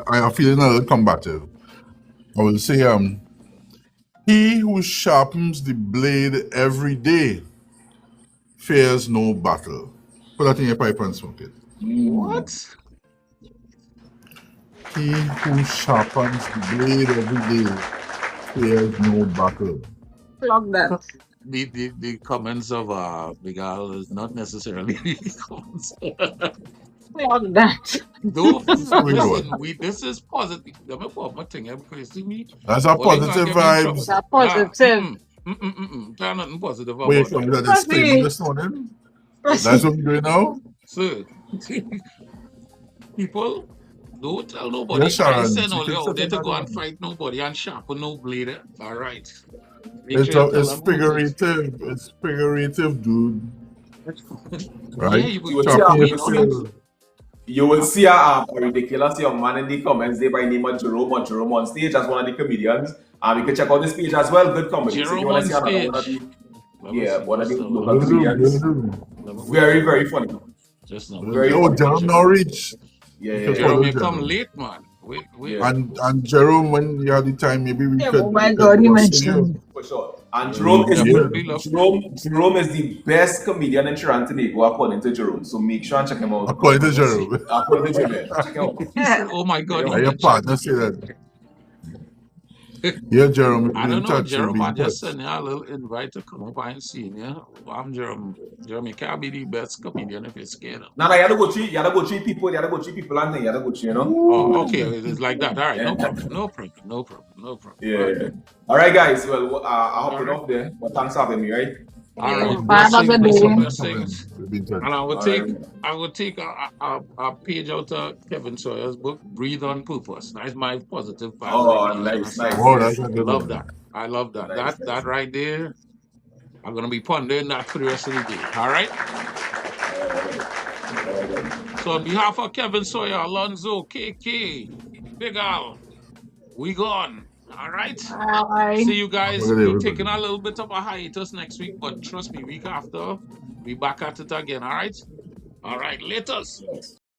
I am feeling a little combative. I will say, he who sharpens the blade every day fears no battle. Put that in your pipe and smoke it. What? He who sharpens the blade every day fears no battle. Plug that. The comments of Big Al is not necessarily comments. Plug that. This is positive. Let me put my thing here because you see me. That's a positive vibe. That's a positive. There's nothing positive about Wait, from that disclaimer this morning? That's what we're doing now? Sir, people, don't tell nobody. Yes, Sharon. I send all you out there to go and fight nobody and sharpen no blade. All right. Make sure you tell It's them who it is. figurative. It's figurative, dude. Yeah, Right? you You will see, Chopping we it know you. still. you will see a ridiculous young man in the comments there by name of Jerome or Jerome on stage as one of the comedians. You can check out this page as well. Good comedy. So if you Jerome want to on see another one of stage. the Let me see. one of Just the now. local Let me Will see. do, will comedians, do. Let me wait. very very funny. Just now. Very Oh, funny. Jerome Norwich. Yeah, You yeah, can yeah. Jerome, follow you come Jerome. late, man. Wait. Yeah. And Jerome, when you have the time, maybe we Yeah, could oh we my could God, you bustle you. mentioned. For sure. And Yeah, we would Yeah. definitely love. Jerome is the best comedian in Toronto, according to Jerome. So make sure and check him out. According Let to me see. Jerome. According to Jerome, yeah. Check him out. He said, "Oh my God, he And your mentioned partner me." say that. Yeah, Jerome, we'll I be don't in know, touch. We'll Jerome. be I in just touch. sent you a little invite to come up and see me. Yeah? I'm Jerome. Jerome, you can't be the best comedian if you're scared. No, you gotta go treat people, you gotta go treat people and then you gotta go treat, you know? Oh, okay. It's like that. All right. Yeah. No problem. No problem. No problem. No problem. Yeah, All right. yeah. All right, guys. Well, I'll hop All it right. off there. But thanks for having me, right? All Yeah, right. have a Blessings, good blessings, day. No problem. blessings. We'll be in touch. And All right. I would take a page out of Kevin Sawyer's book, Breathe on Purpose. That's my positive Oh, vibration nice, aside. nice, Oh, that's nice. a good Love one. that. I love that. Nice, That nice. right there, I'm gonna be pondering that for the rest of the day. All right. So on behalf of Kevin Sawyer, Alonzo, KK, Big Al, we gone. All right. Bye. See you guys. Look at We're everybody. taking a little bit of a hiatus next week, but trust me, week after, we back at it again. All right. All right. Laters. Yes.